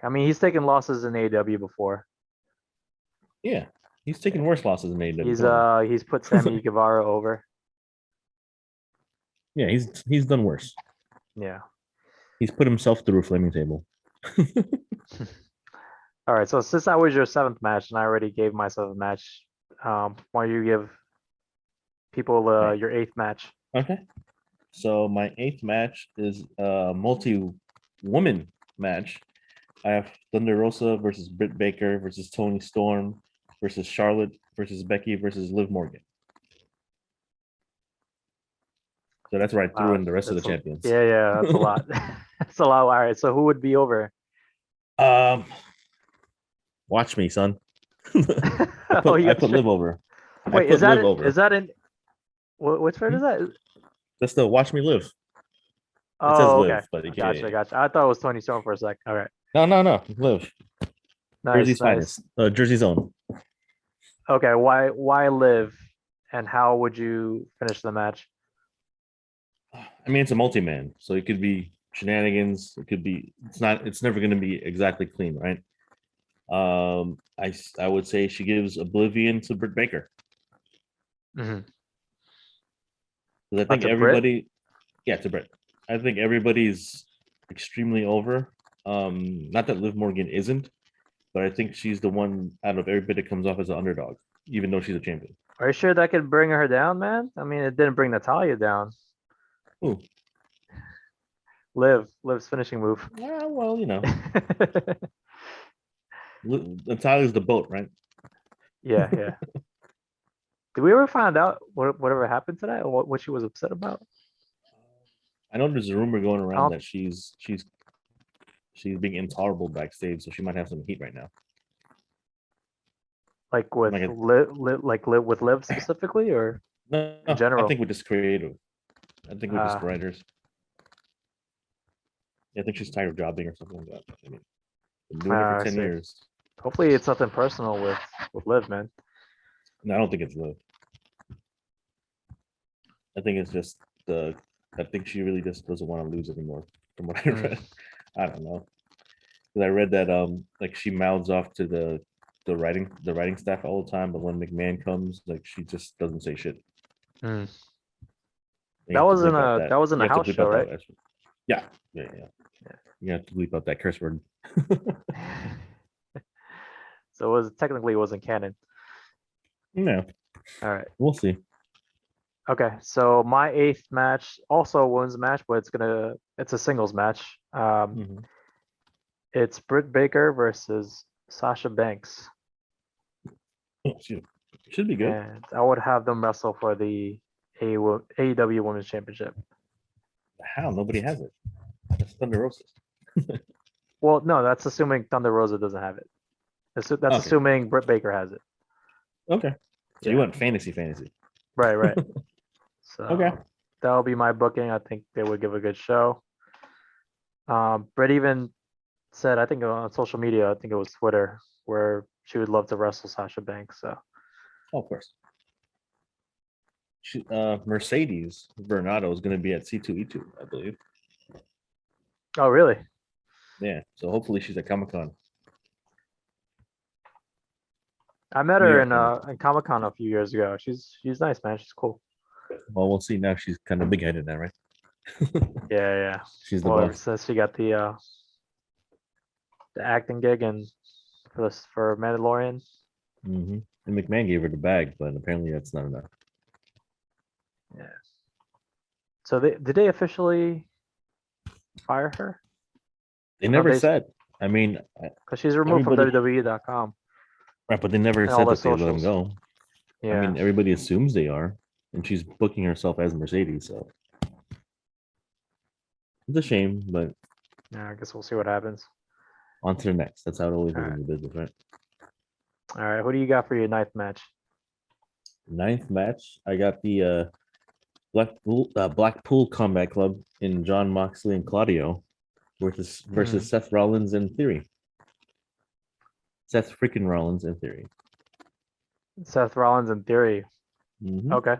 I mean, he's taken losses in AEW before. Yeah, he's taken worse losses than AEW. He's put Sammy Guevara over. Yeah, he's done worse. Yeah. He's put himself through a flaming table. All right. So since that was your seventh match, and I already gave myself a match, why don't you give people Right. your eighth match? Okay. So my eighth match is a multi-woman match. I have Thunder Rosa versus Britt Baker versus Tony Storm versus Charlotte versus Becky versus Liv Morgan. So that's where I threw in the rest of the champions. Yeah. That's a lot. That's a lot. All right. So who would be over? Watch me, son. Oh, I put Liv over. Wait, I put Liv over. is that in which part is that? That's the Watch Me Live. It says Oh, okay. Liv, but Gotcha. I thought it was Tony Storm for a sec. All right. No, Liv. Jersey's finest. Jersey's own. Okay, why live, and how would you finish the match? I mean, it's a multi-man, so it could be shenanigans. It could be. It's never going to be exactly clean, right? I would say she gives Oblivion to Britt Baker. Mm-hmm. Because I think everybody, yeah, to Britt. I think everybody's extremely over. Not that Liv Morgan isn't, but I think she's the one out of everybody that comes off as an underdog, even though she's a champion. Are you sure that could bring her down, man? I mean, it didn't bring Natalia down. Ooh. Liv's finishing move. Yeah, well, Natalia's the boat, right? Yeah. Did we ever find out whatever happened to that, or what she was upset about? I know there's a rumor going around that she's being intolerable backstage, so she might have some heat right now. Like with Liv with Liv specifically, or no, in general? I think we're just creative. I think we're just writers. Yeah, I think she's tired of jobbing or something like that. I mean, been doing it for 10 years. Hopefully, it's nothing personal with Liv, man. No, I don't think it's Liv. I think it's just I think she really just doesn't want to lose anymore. From what I read, I don't know. Because I read that like she mouths off to the writing staff all the time, but when McMahon comes, like she just doesn't say shit. That was in a house show, right? Yeah. You have to bleep out that curse word. So it wasn't canon. No. All right. We'll see. Okay, so my eighth match also a women's match, but it's a singles match. It's Britt Baker versus Sasha Banks. Oh, should be good. And I would have them wrestle for the AEW Women's Championship. How? Nobody has it. That's Thunder Rosa. Well, no, that's assuming Thunder Rosa doesn't have it. That's assuming Britt Baker has it. Okay. So you want fantasy. Right. So okay. That'll be my booking. I think they would give a good show. Britt even said, I think on social media, I think it was Twitter, where she would love to wrestle Sasha Banks. So, of course. Mercedes Bernardo is going to be at C2E2, I believe. Oh, really? Yeah. So hopefully she's at Comic-Con. I met her in Comic-Con a few years ago. She's nice, man. She's cool. Well, we'll see. Now she's kind of big-headed now, right? Yeah. She's the boss. Since she got the acting gig and for Mandalorian. Mm-hmm. And McMahon gave her the bag, but apparently that's not enough. Yeah. So did they officially fire her? They never said. I mean, because she's removed from WWE.com. Right, but they never said that they let him go. Yeah. I mean, everybody assumes they are, and she's booking herself as Mercedes, so it's a shame, but yeah, I guess we'll see what happens. On to the next. That's how it always is in the business, right? All right, who do you got for your ninth match? Ninth match, I got the Blackpool Combat Club in John Moxley and Claudio versus Seth Rollins and Theory. Seth freaking Rollins and Theory. Seth Rollins and Theory. Mhm. Okay.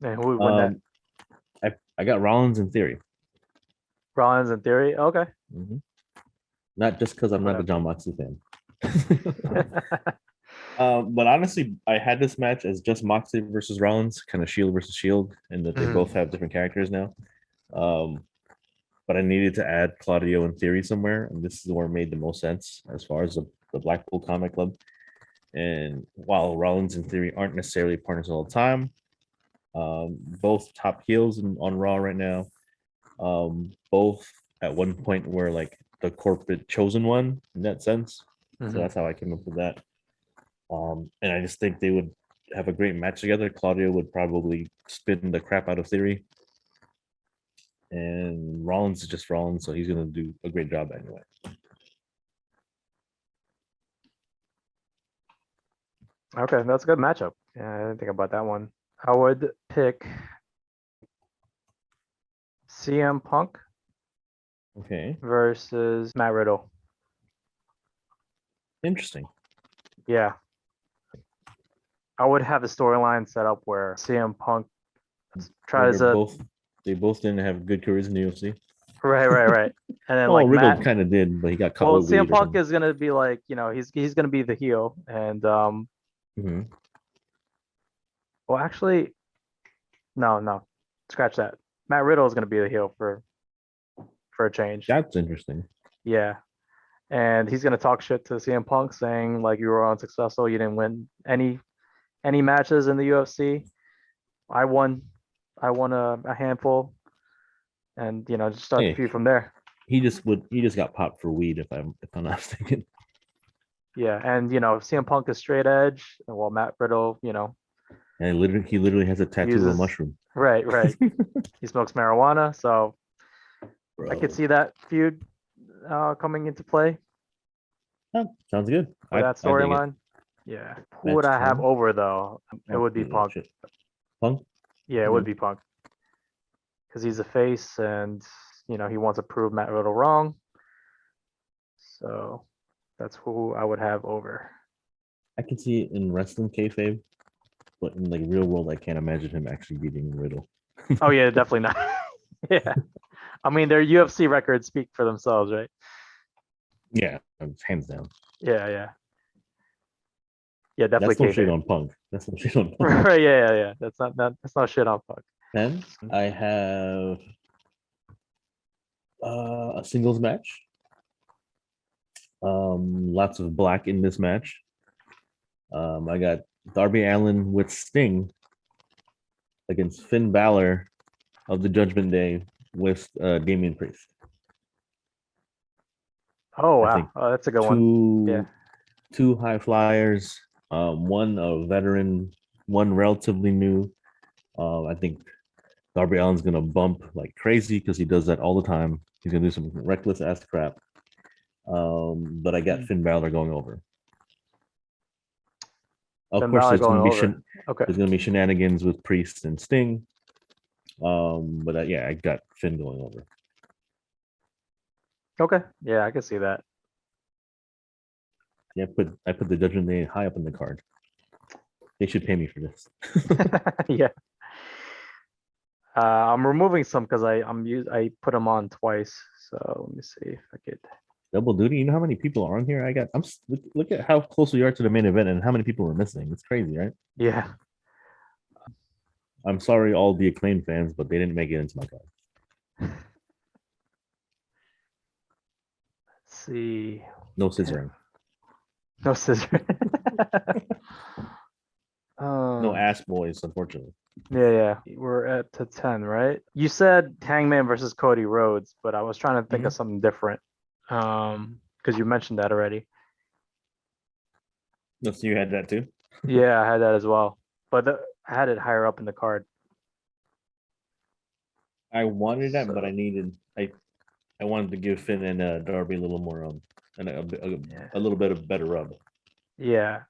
And who would win that? I got Rollins and Theory. Rollins and Theory. Okay. Mhm. Not just because I'm not a John Moxley fan. But honestly, I had this match as just Moxley versus Rollins, kind of Shield versus Shield, and that they both have different characters now. But I needed to add Claudio and Theory somewhere, and this is where it made the most sense as far as the Blackpool Comic Club. And while Rollins and Theory aren't necessarily partners all the time, both top heels on Raw right now. Both at one point were like the corporate chosen one in that sense. So that's how I came up with that. And I just think they would have a great match together. Claudio would probably spin the crap out of Theory. And Rollins is just Rollins, so he's going to do a great job anyway. Okay, that's a good matchup. Yeah, I didn't think about that one. I would pick CM Punk Okay, versus Matt Riddle. interesting. Yeah. I would have a storyline set up where CM Punk tries to They both didn't have good careers in the UFC. right. And then Well, like Riddle Matt kind of did, but he got caught well, with CM weed or Punk something. is gonna be like, he's gonna be the heel, and Mhm. well, actually, no, scratch that. Matt Riddle is gonna be the heel for a change. That's interesting. Yeah, and he's gonna talk shit to CM Punk, saying like you were unsuccessful, you didn't win any matches in the UFC. I won a handful, and just start the Hey, feud from there. he just got popped for weed if I'm not mistaken. Yeah, and CM Punk is straight edge, while Matt Riddle, And he literally has a tattoo of a uses mushroom. right. He smokes marijuana, so I could Bro. see that feud coming into play Oh, sounds good. for that I dig it. storyline. Yeah. Who would Match I have 10. over though? It Oh, would be yeah, Punk. shit. Punk? Yeah, it would be Punk because he's a face, and he wants to prove Matt Riddle wrong. So that's who I would have over. I can see it in wrestling kayfabe, but in like real world, I can't imagine him actually beating Riddle. Oh yeah, definitely not. Yeah, I mean their UFC records speak for themselves, right? Yeah, hands down. Yeah. Definitely That's no shade kayfabe. on Punk. That's no shade on Punk. Right? Yeah. That's not shit on Punk. Then I have a singles match. Lots of black in this match. I got Darby Allin with Sting against Finn Balor of the Judgment Day with Damian Priest. Oh I wow, think that's a good one. Yeah. Two high flyers, one a veteran, one relatively new. I think Darby Allin's gonna bump like crazy because he does that all the time. He's gonna do some reckless ass crap. But I got Finn Balor going over. Of Finn course, Balor there's going gonna be over. Okay. there's gonna be shenanigans with Priest and Sting. But yeah, I got Finn going over. Okay. Yeah, I can see that. Yeah, I put the Judgment Day high up in the card. They should pay me for this. Yeah. I'm removing some because I put them on twice. So let me see if I could. Double duty. You know how many people are on here? Look at how close we are to the main event and how many people we're missing. It's crazy, right? Yeah. I'm sorry, all the Acclaim fans, but they didn't make it into my card. Let's see. No scissoring. No scissor. No ass boys, unfortunately. Yeah. We're at to 10, right? You said Hangman versus Cody Rhodes, but I was trying to think of something different. Because you mentioned that already. No, so you had that too? Yeah, I had that as well, but I had it higher up in the card. I wanted that, but So- I wanted to give Finn and Darby a little more and a little bit of better rub. Yeah.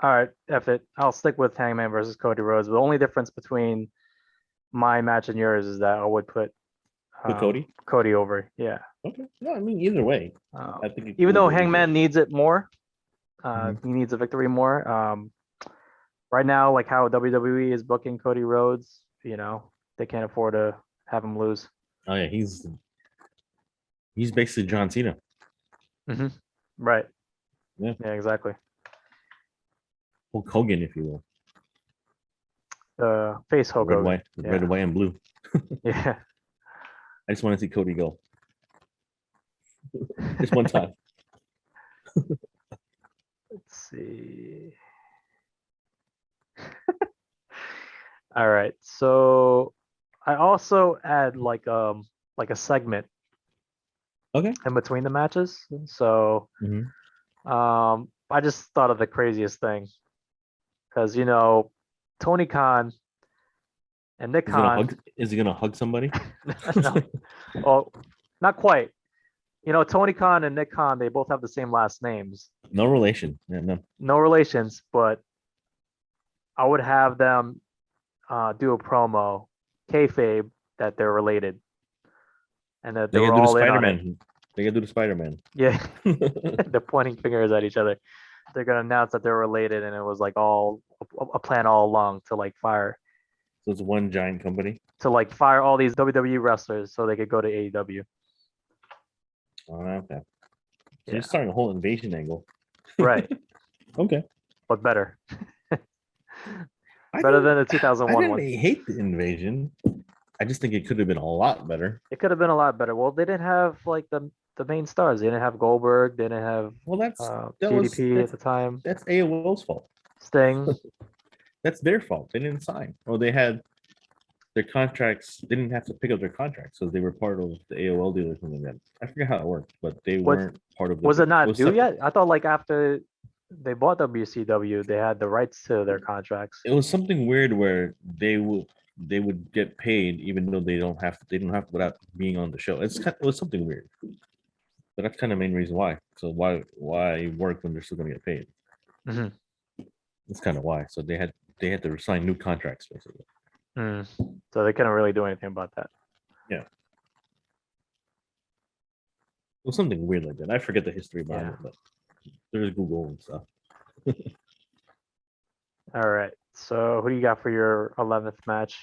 All right, F it. I'll stick with Hangman versus Cody Rhodes. The only difference between my match and yours is that I would put With Cody? Cody over. Yeah. Okay. No, I mean either way. Um, I think it even will though go either way. Hangman needs it more, Mhm. he needs a victory more. Right now, like how WWE is booking Cody Rhodes, they can't afford to have him lose. Oh yeah, he's basically John Cena. Hmm. Right. Yeah. Yeah, exactly. Hulk Hogan, if you will. Face Hulk Red, Hogan. white, Yeah. red, white, and blue. Yeah. I just want to see Cody go. Just one time. Let's see. All right. So I also add like a segment Okay. in between the matches. So Mhm. I just thought of the craziest thing because Tony Khan and Nick Khan. Is he gonna hug somebody? No, well, not quite. Tony Khan and Nick Khan, they both have the same last names. No relation. Yeah, no. No relations, but I would have them do a promo, kayfabe, that they're related and that they They were gotta do the all in Spider on it. Man. They gotta do the Spider Man. Yeah, So they're pointing fingers at each other. They're gonna announce that they're related, and it was like all a plan all along to it's one giant company. fire all these WWE wrestlers so they could go to AEW. Oh, okay. So you're Yeah, starting a whole invasion angle. right, Okay. but better, I better didn't than the I 2001 didn't one. hate the invasion. I just think it could have been a lot better. It could have been a lot better. Well, they didn't have like the main stars. They didn't have Goldberg. They didn't have Well, DDP at the time. that's AOL's fault. Sting. That's their fault. They didn't sign. Or they had their contracts. They didn't have to pick up their contracts because they were part of the AOL deal or something. Like that I forget how it worked, but they What weren't part of the. was it It not was due separate. yet? I thought like after they bought WCW, they had the rights to their contracts. It was something weird where they would get paid even though they don't have to without being on the show. It was something weird, but that's kind of the main reason why. So why work when they're still gonna get paid? Hmm. That's kind of why. So they had to sign new contracts basically. Mm. So they couldn't really do anything about that. Yeah, it was something weird like that. I forget the history behind Yeah. it, but there's Google and stuff. All right. So who do you got for your 11th match?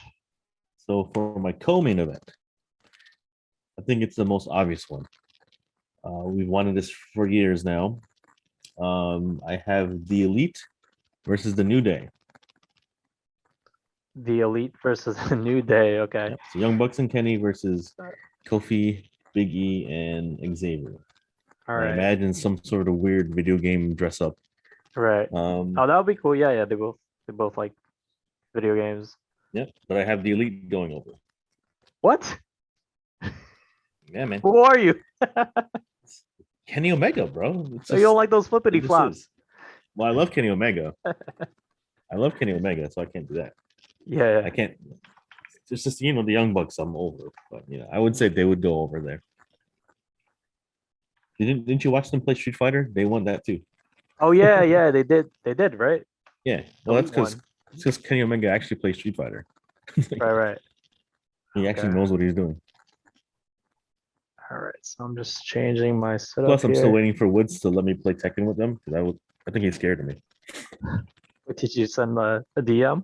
So for my co-main event, I think it's the most obvious one. We've wanted this for years now. I have the Elite versus the New Day. The Elite versus the New Day. Okay. Yep. So Young Bucks and Kenny versus Kofi, Big E, and Xavier. All I right. imagine some sort of weird video game dress up. Right. Oh, that would be cool. Yeah, yeah. They both like video games. Yep. But I have the Elite going over. What? Yeah, man. Who are you? Kenny Omega, bro. So you don't like those it flippity just flops? is. Well, I love Kenny Omega. I love Kenny Omega, so I can't do that. Yeah. I can't. It's just the Young Bucks. I'm over, but I would say they would go over there. Didn't you watch them play Street Fighter? They won that too. Oh yeah, yeah. They did. They did. Right. Yeah. Well, that's Elite because Kenny Omega actually plays Street Fighter. Right. Right. He actually Okay. knows what he's doing. All right. So I'm just changing my setup Plus, I'm here. still waiting for Woods to let me play Tekken with them because I think he's scared of me. What, did you send a DM?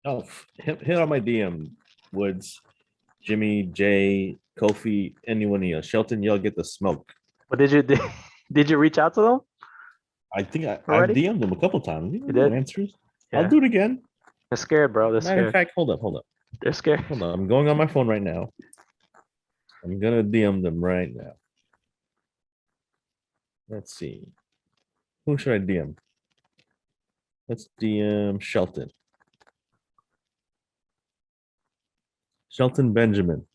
Oh, hit on my DM, Woods, Jimmy, Jay, Kofi, anyone else. Shelton, y'all get the smoke. But did you reach out to them? I think I've Already? DM'd them a couple times. You did? Answers. Yeah. I'll do it again. They're scared, bro. They're Matter of scared. fact, hold up. They're scared. Hold on. I'm going on my phone right now. I'm gonna DM them right now. Let's see. Who should I DM? Let's DM Shelton. Shelton Benjamin.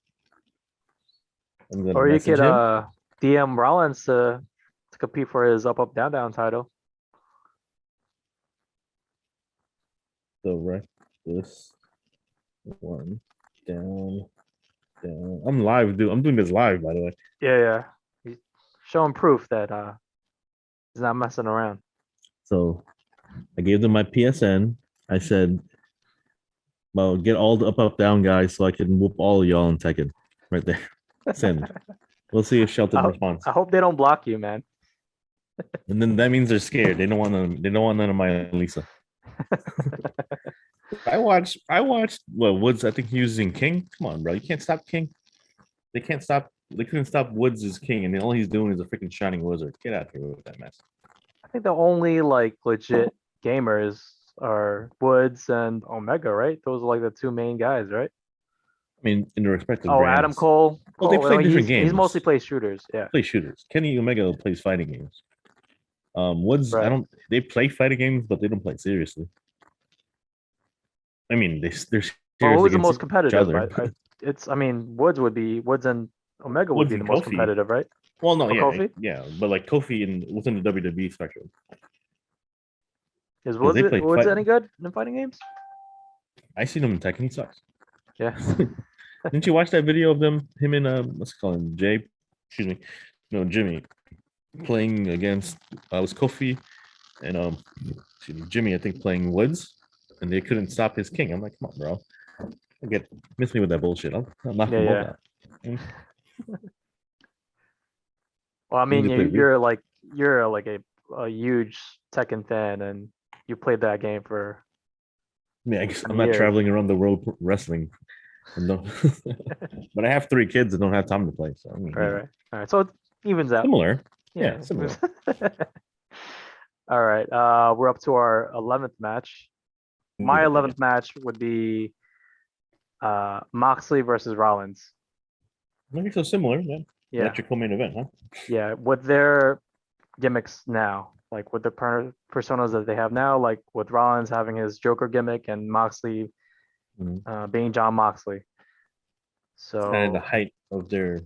I'm gonna Or you message could him. DM Rollins to compete for his up down down title. So right this one down. I'm live, dude. I'm doing this live, by the way. Yeah, yeah. He's showing proof that he's not messing around. So I gave them my PSN. I said, well, get all the up, down guys so I can whoop all of y'all in Tekken. Right there. Send. We'll see if Shelton responds. I hope they don't block you, man. And then that means they're scared. They don't want them. They don't want none of my Lisa. I watched Woods. I think he was using King. Come on, bro. You can't stop King. They can't stop. They couldn't stop Woods as King, and all he's doing is a freaking shining wizard. Get out of here with that mess. I think the only like legit gamers are Woods and Omega, right? Those are like the two main guys, right? I mean, in the respective Oh, brands. Adam Cole. Well, they play different games. He's mostly plays shooters. Yeah. Play shooters. Kenny Omega plays fighting games. Woods, Right. I don't. They play fighting games, but they don't play seriously. I mean, they're serious. Well, who's the against most each competitive? other. I mean, Woods and Omega would Woods be the and most Kofi. competitive, right? Well, no, For yeah, Kofi? yeah, but like Kofi within the WWE spectrum. Is 'Cause they play Woods fight- any good in fighting games? I seen him in Tekken. He sucks. Yeah. Didn't you watch that video of him and what's it called, Jay? Excuse me, no, Jimmy, playing against was Kofi and excuse me, Jimmy, I think playing Woods, and they couldn't stop his King. I'm like, come on, bro, miss me with that bullshit. I'm not from Yeah. that. Well, I mean, Need to play you're like a huge Tekken fan, and you played that game for. Yeah, I guess I'm Yeah. not traveling around the world wrestling. And but I have 3 kids and don't have time to play. So I mean, Right. All right. So it evens out. similar. Yeah, similar. All right. We're up to our 11th match. My 11th match would be Moxley versus Rollins. Okay, so similar. Yeah. Yeah. That's your co-main event, huh? Yeah. With their gimmicks now, like with the personas that they have now, like with Rollins having his Joker gimmick and Moxley being John Moxley. So Kind of the height of their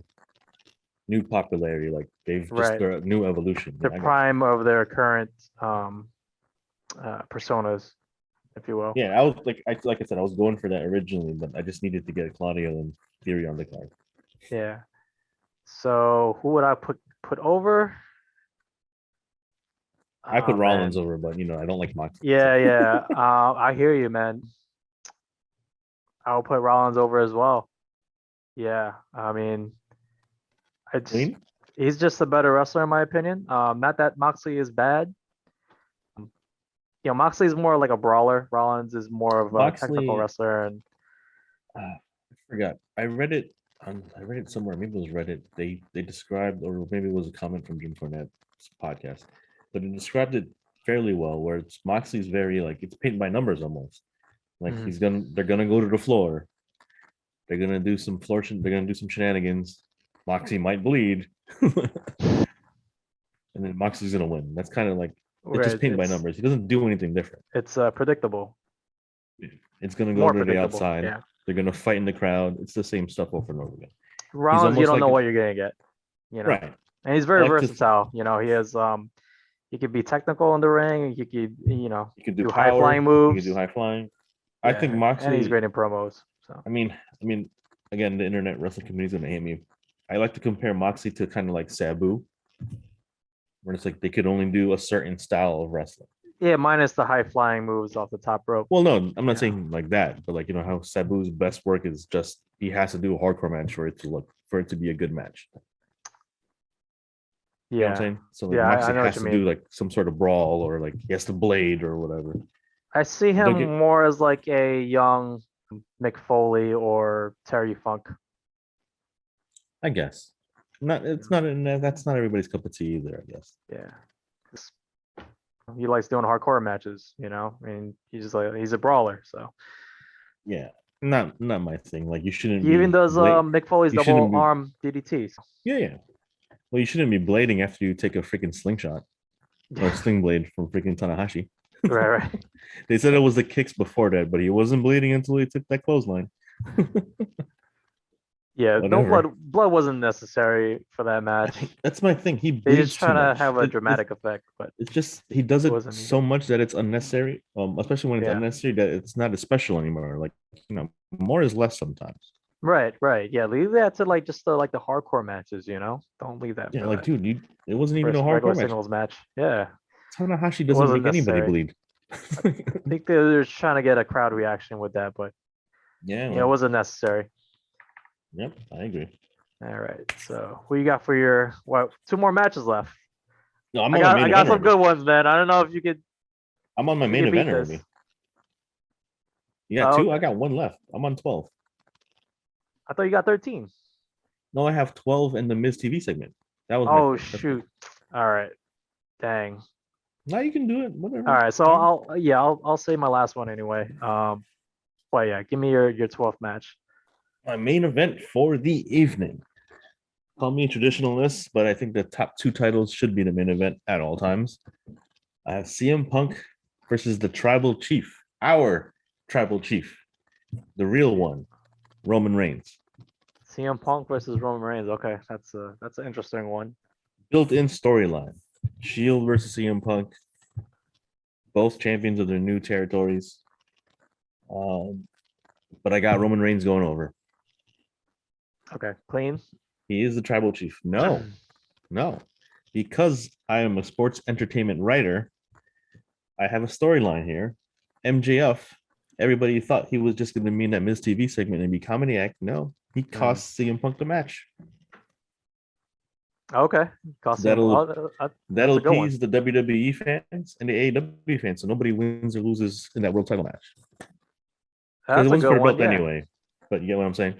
new popularity. Like they've just their new evolution. the prime of their current personas, if you will. Yeah, I was like I said, I was going for that originally, but I just needed to get Claudio and Theory on the card. Yeah. So who would I put over? I put Oh, Rollins man. over, but I don't like Moxley. Yeah. I hear you, man. I'll put Rollins over as well. Yeah, I mean, he's just a better wrestler in my opinion. Not that Moxley is bad. Moxley is more like a brawler. Rollins is more of a technical wrestler. And I forgot. I read it somewhere. Maybe it was Reddit. They described, or maybe it was a comment from Jim Cornette's podcast, but it described it fairly well. Where Moxley's very like it's paint by numbers almost. Like they're gonna go to the floor. They're gonna do some they're gonna do some shenanigans. Moxley might bleed, and then Moxley's gonna win. That's kind of like it's just paint by numbers. He doesn't do anything different. It's predictable. It's gonna go More to the predictable, outside. yeah. They're gonna fight in the crowd. It's the same stuff over and over again. Rollins, you don't almost know like what you're gonna get. Right. And he's very I like to- versatile. He has he could be technical in the ring. He could You can do high power, flying moves. You can do high flying. I think Moxley. And he's great in promos. So I mean, again, the internet wrestling community is gonna hate me. I like to compare Moxley to kind of like Sabu, where it's like they could only do a certain style of wrestling. yeah, minus the high flying moves off the top rope. Well, no, I'm not saying like that, but like how Sabu's best work is just he has to do a hardcore match for it to be a good match. You know what I'm saying? So like Yeah, I Moxley know what has you to mean. do like some sort of brawl or like he has to blade or whatever. I see him more as like a young Mick Foley or Terry Funk. I guess. That's not everybody's cup of tea either, I guess. Yeah. He likes doing hardcore matches, I mean, he's a brawler, so Yeah. Not my thing. Like you shouldn't he even does Mick Foley's you shouldn't double arm DDTs. Yeah. Well, you shouldn't be blading after you take a freaking slingshot or a sling blade from freaking Tanahashi. Right. They said it was the kicks before that, but he wasn't bleeding until he took that clothesline. Yeah, Whatever. no blood wasn't necessary for that match. That's my thing. He They bleeds just trying too to much. have a dramatic effect, but It's just he does it wasn't so much that it's unnecessary. Especially when it's Yeah. unnecessary that it's not as special anymore. Like more is less sometimes. right. Yeah, leave that to like just the hardcore matches, Don't leave that. Yeah, for like that dude, it wasn't even a regular hardcore match. singles match. Yeah. Tanahashi doesn't wasn't make anybody necessary. bleed. I think they're just trying to get a crowd reaction with that, but Yeah, it wasn't necessary. yep, I agree. All right. So who you got for your what? 2 more matches left. No, I'm I on my got main I got event some already. good ones, man. I don't know if you could I'm on my you main could beat event this. already. You got Oh, 2? I okay. got 1 left. I'm on 12. I thought you got 13. No, I have 12 in the Miz TV segment. That was my. Oh shoot. All right. Dang. Now you can do it. Whatever. All right. So I'll say my last one anyway. But yeah, give me your 12th match. My main event for the evening. Call me a traditionalist, but I think the top 2 titles should be the main event at all times. I have CM Punk versus the Tribal Chief, our Tribal Chief, the real one, Roman Reigns. CM Punk versus Roman Reigns. Okay, that's an interesting one. Built-in storyline. Shield versus CM Punk. Both champions of their new territories. But I got Roman Reigns going over. Okay, clean. He is the Tribal Chief. No. Because I am a sports entertainment writer, I have a storyline here. MJF, everybody thought he was just going to be in that Miz TV segment and be comedy act. No, he cost CM Punk the match. Okay, cost him. That'll That's a good one. appease the WWE fans and the AEW fans, so nobody wins or loses in that world title match. Because That's it a was good for a one. belt Yeah. anyway. But you get what I'm saying?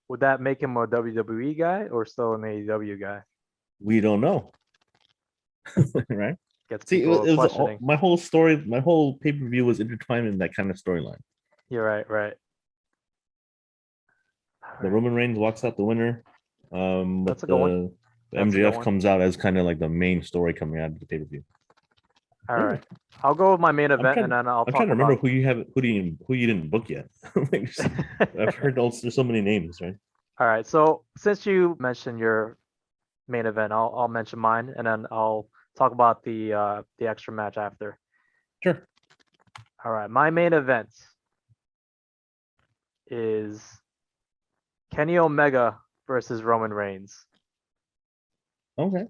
Would that make him a WWE guy or still an AEW guy? We don't know. Right? Gets See, people it was questioning. my whole story, my whole pay-per-view was intertwined in that kind of storyline. You're right. Right. The Roman Reigns walks out the winner. But That's a good one. the That's a good MJF one. comes out as kind of like the main story coming out of the pay-per-view. All right. I'll go with my main event and then I'll I'm talk trying to remember about. who you didn't book yet. Like, I've heard there's so many names, right? All right. So since you mentioned your main event, I'll mention mine and then I'll talk about the extra match after. Sure. All right. My main event is Kenny Omega versus Roman Reigns. Okay.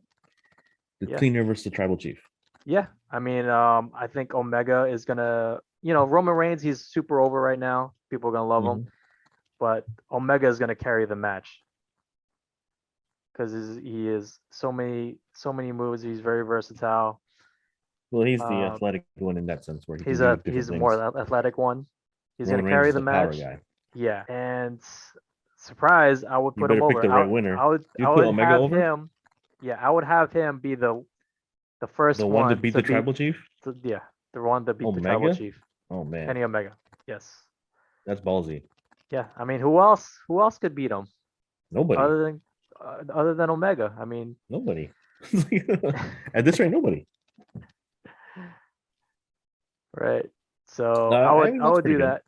The Yeah. cleaner versus the tribal chief. Yeah. I mean, I think Omega is gonna, Roman Reigns, he's super over right now. People are gonna love him, but Omega is gonna carry the match because he is so many moves. He's very versatile. Well, he's the athletic one in that sense, where he He's can do different he's things. more athletic one. He's Roman gonna carry Reigns the is a power match. guy. Yeah, and surprise, I would You put him better pick over. the right winner. I would You put Omega have over? him. Yeah, I would have him be the first The one to beat the tribal chief? Yeah, the one to beat the tribal Omega? chief. Oh man, Kenny Omega. Yes. that's ballsy. Yeah, I mean, who else could beat him Nobody. other than Omega? I mean, Nobody. At this rate, nobody. right. So No, I think would that's do pretty good. that.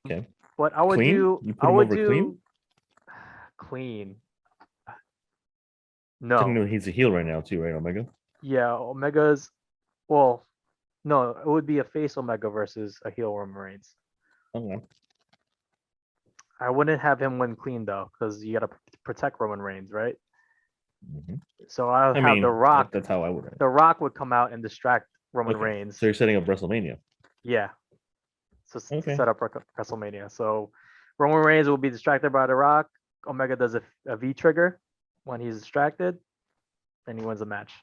Okay. But I would Clean? do You put I him would over do clean? clean. No. Technically, he's a heel right now too, right, Omega? Yeah, Omega's well, no, it would be a face Omega versus a heel Roman Reigns. Okay. I wouldn't have him win clean though, because you gotta protect Roman Reigns, right? Mhm. So I'll I have mean, The Rock. that's how I would. The Rock would come out and distract Roman Okay. Reigns. So you're setting up WrestleMania. Yeah. So Okay. set up WrestleMania. So Roman Reigns will be distracted by The Rock. Omega does a V trigger when he's distracted, and he wins the match.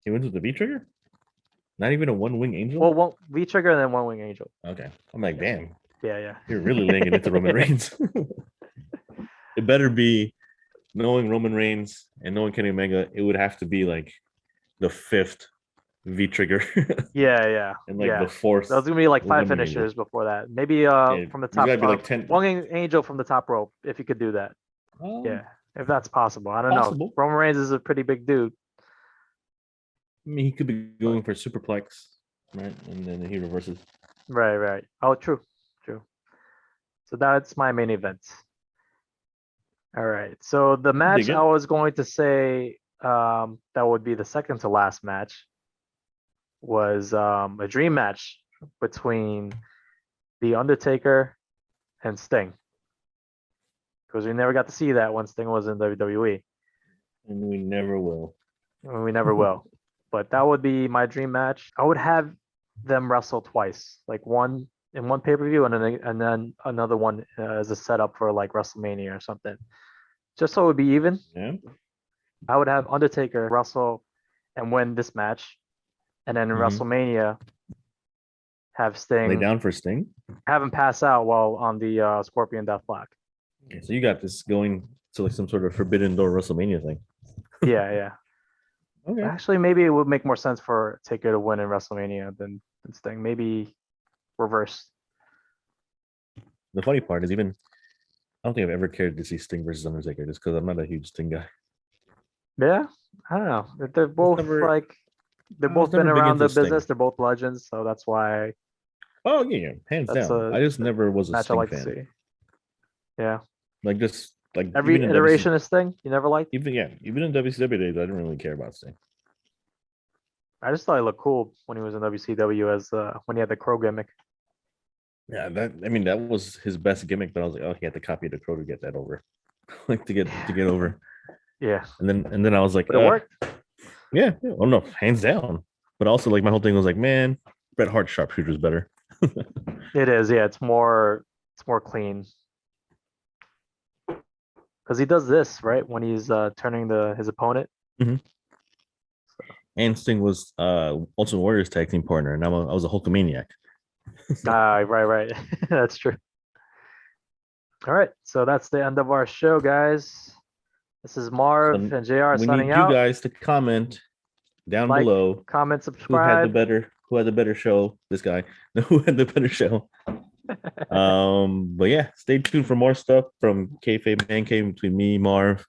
He wins with the V trigger? Not even a one wing angel? Well, one V trigger and then one wing angel. Okay. I'm like, damn, Yeah. you're really laying it into Roman Reigns. It better be, knowing Roman Reigns and knowing Kenny Omega, it would have to be like the 5th V trigger. Yeah. And like the 4th. There's gonna be like 5 Eliminator. finishers before that. Maybe from the You top. gotta be like 10. One angel from the top rope if you could do that. Yeah, if that's possible. I don't know. Roman Reigns is a pretty big dude. I mean, he could be going for superplex, right? And then he reverses. Right. Oh, true. So that's my main event. All right. So the match I was going to say that would be the second to last match was a dream match between The Undertaker and Sting. Because we never got to see that when Sting was in WWE. And we never will. We never will. but that would be my dream match. I would have them wrestle twice, like one in one pay-per-view and then another one as a setup for like WrestleMania or something. Just so it would be even. Yeah. I would have Undertaker wrestle and win this match, and then in Mhm. WrestleMania have Lay Sting down for Sting. have him pass out while on the Scorpion Death Block. Okay, so you got this going to like some sort of Forbidden Door WrestleMania thing. Yeah, yeah. Okay. Actually, maybe it would make more sense for Taker to win in WrestleMania than Sting. Maybe reverse. The funny part is even I don't think I've ever cared to see Sting versus Undertaker just because I'm not a huge Sting guy. Yeah, I don't know. They're both never- like they've I was both been never big around the into Sting. business. They're both legends, so that's why Oh yeah, hands That's down. a I just never was a match I Sting like fan. to see. Yeah, Like just like every even in iteration of Sting you never liked. even in WCW days, I didn't really care about Sting. I just thought he looked cool when he was in WCW as when he had the crow gimmick. Yeah, that was his best gimmick, but I was like, oh, he had to copy the crow to get that over. Like to get over. Yeah, And then I was like, but it worked. Yeah. Oh no, hands down. But also like my whole thing was like, man, Bret Hart sharpshooter is better. It is. Yeah, it's more clean. Because he does this right when he's turning his opponent. And Sting was Ultimate Warrior's tag team partner, and I was a Hulkamaniac. Right. That's true. All right, so that's the end of our show, guys. This is Marv So and JR We signing need out. you guys to comment down Like, below comment, who had subscribe. the better show. This guy. Who had the better show. But yeah, stay tuned for more stuff from Kayfabe Man Cave between me, Marv.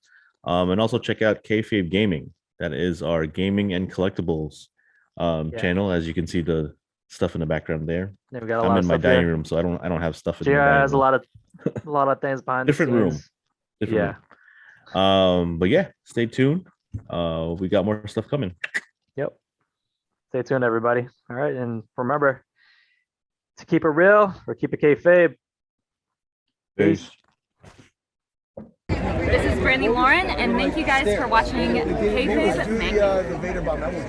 And also check out Kayfabe Gaming. That is our gaming and collectibles channel. As you can see the stuff in the background there. Yeah, we got a I'm lot in of my stuff dining here. room, so I don't have stuff in JR my dining has room. a lot of things behind Different the room. scenes. Different Yeah. room. But yeah, stay tuned. We got more stuff coming. Yep. Stay tuned, everybody. All right, and remember to keep it real or keep it kayfabe. Peace. This is Brandy Lauren, and thank you guys for watching Kayfabe Man Cave. The Vader bomb. That was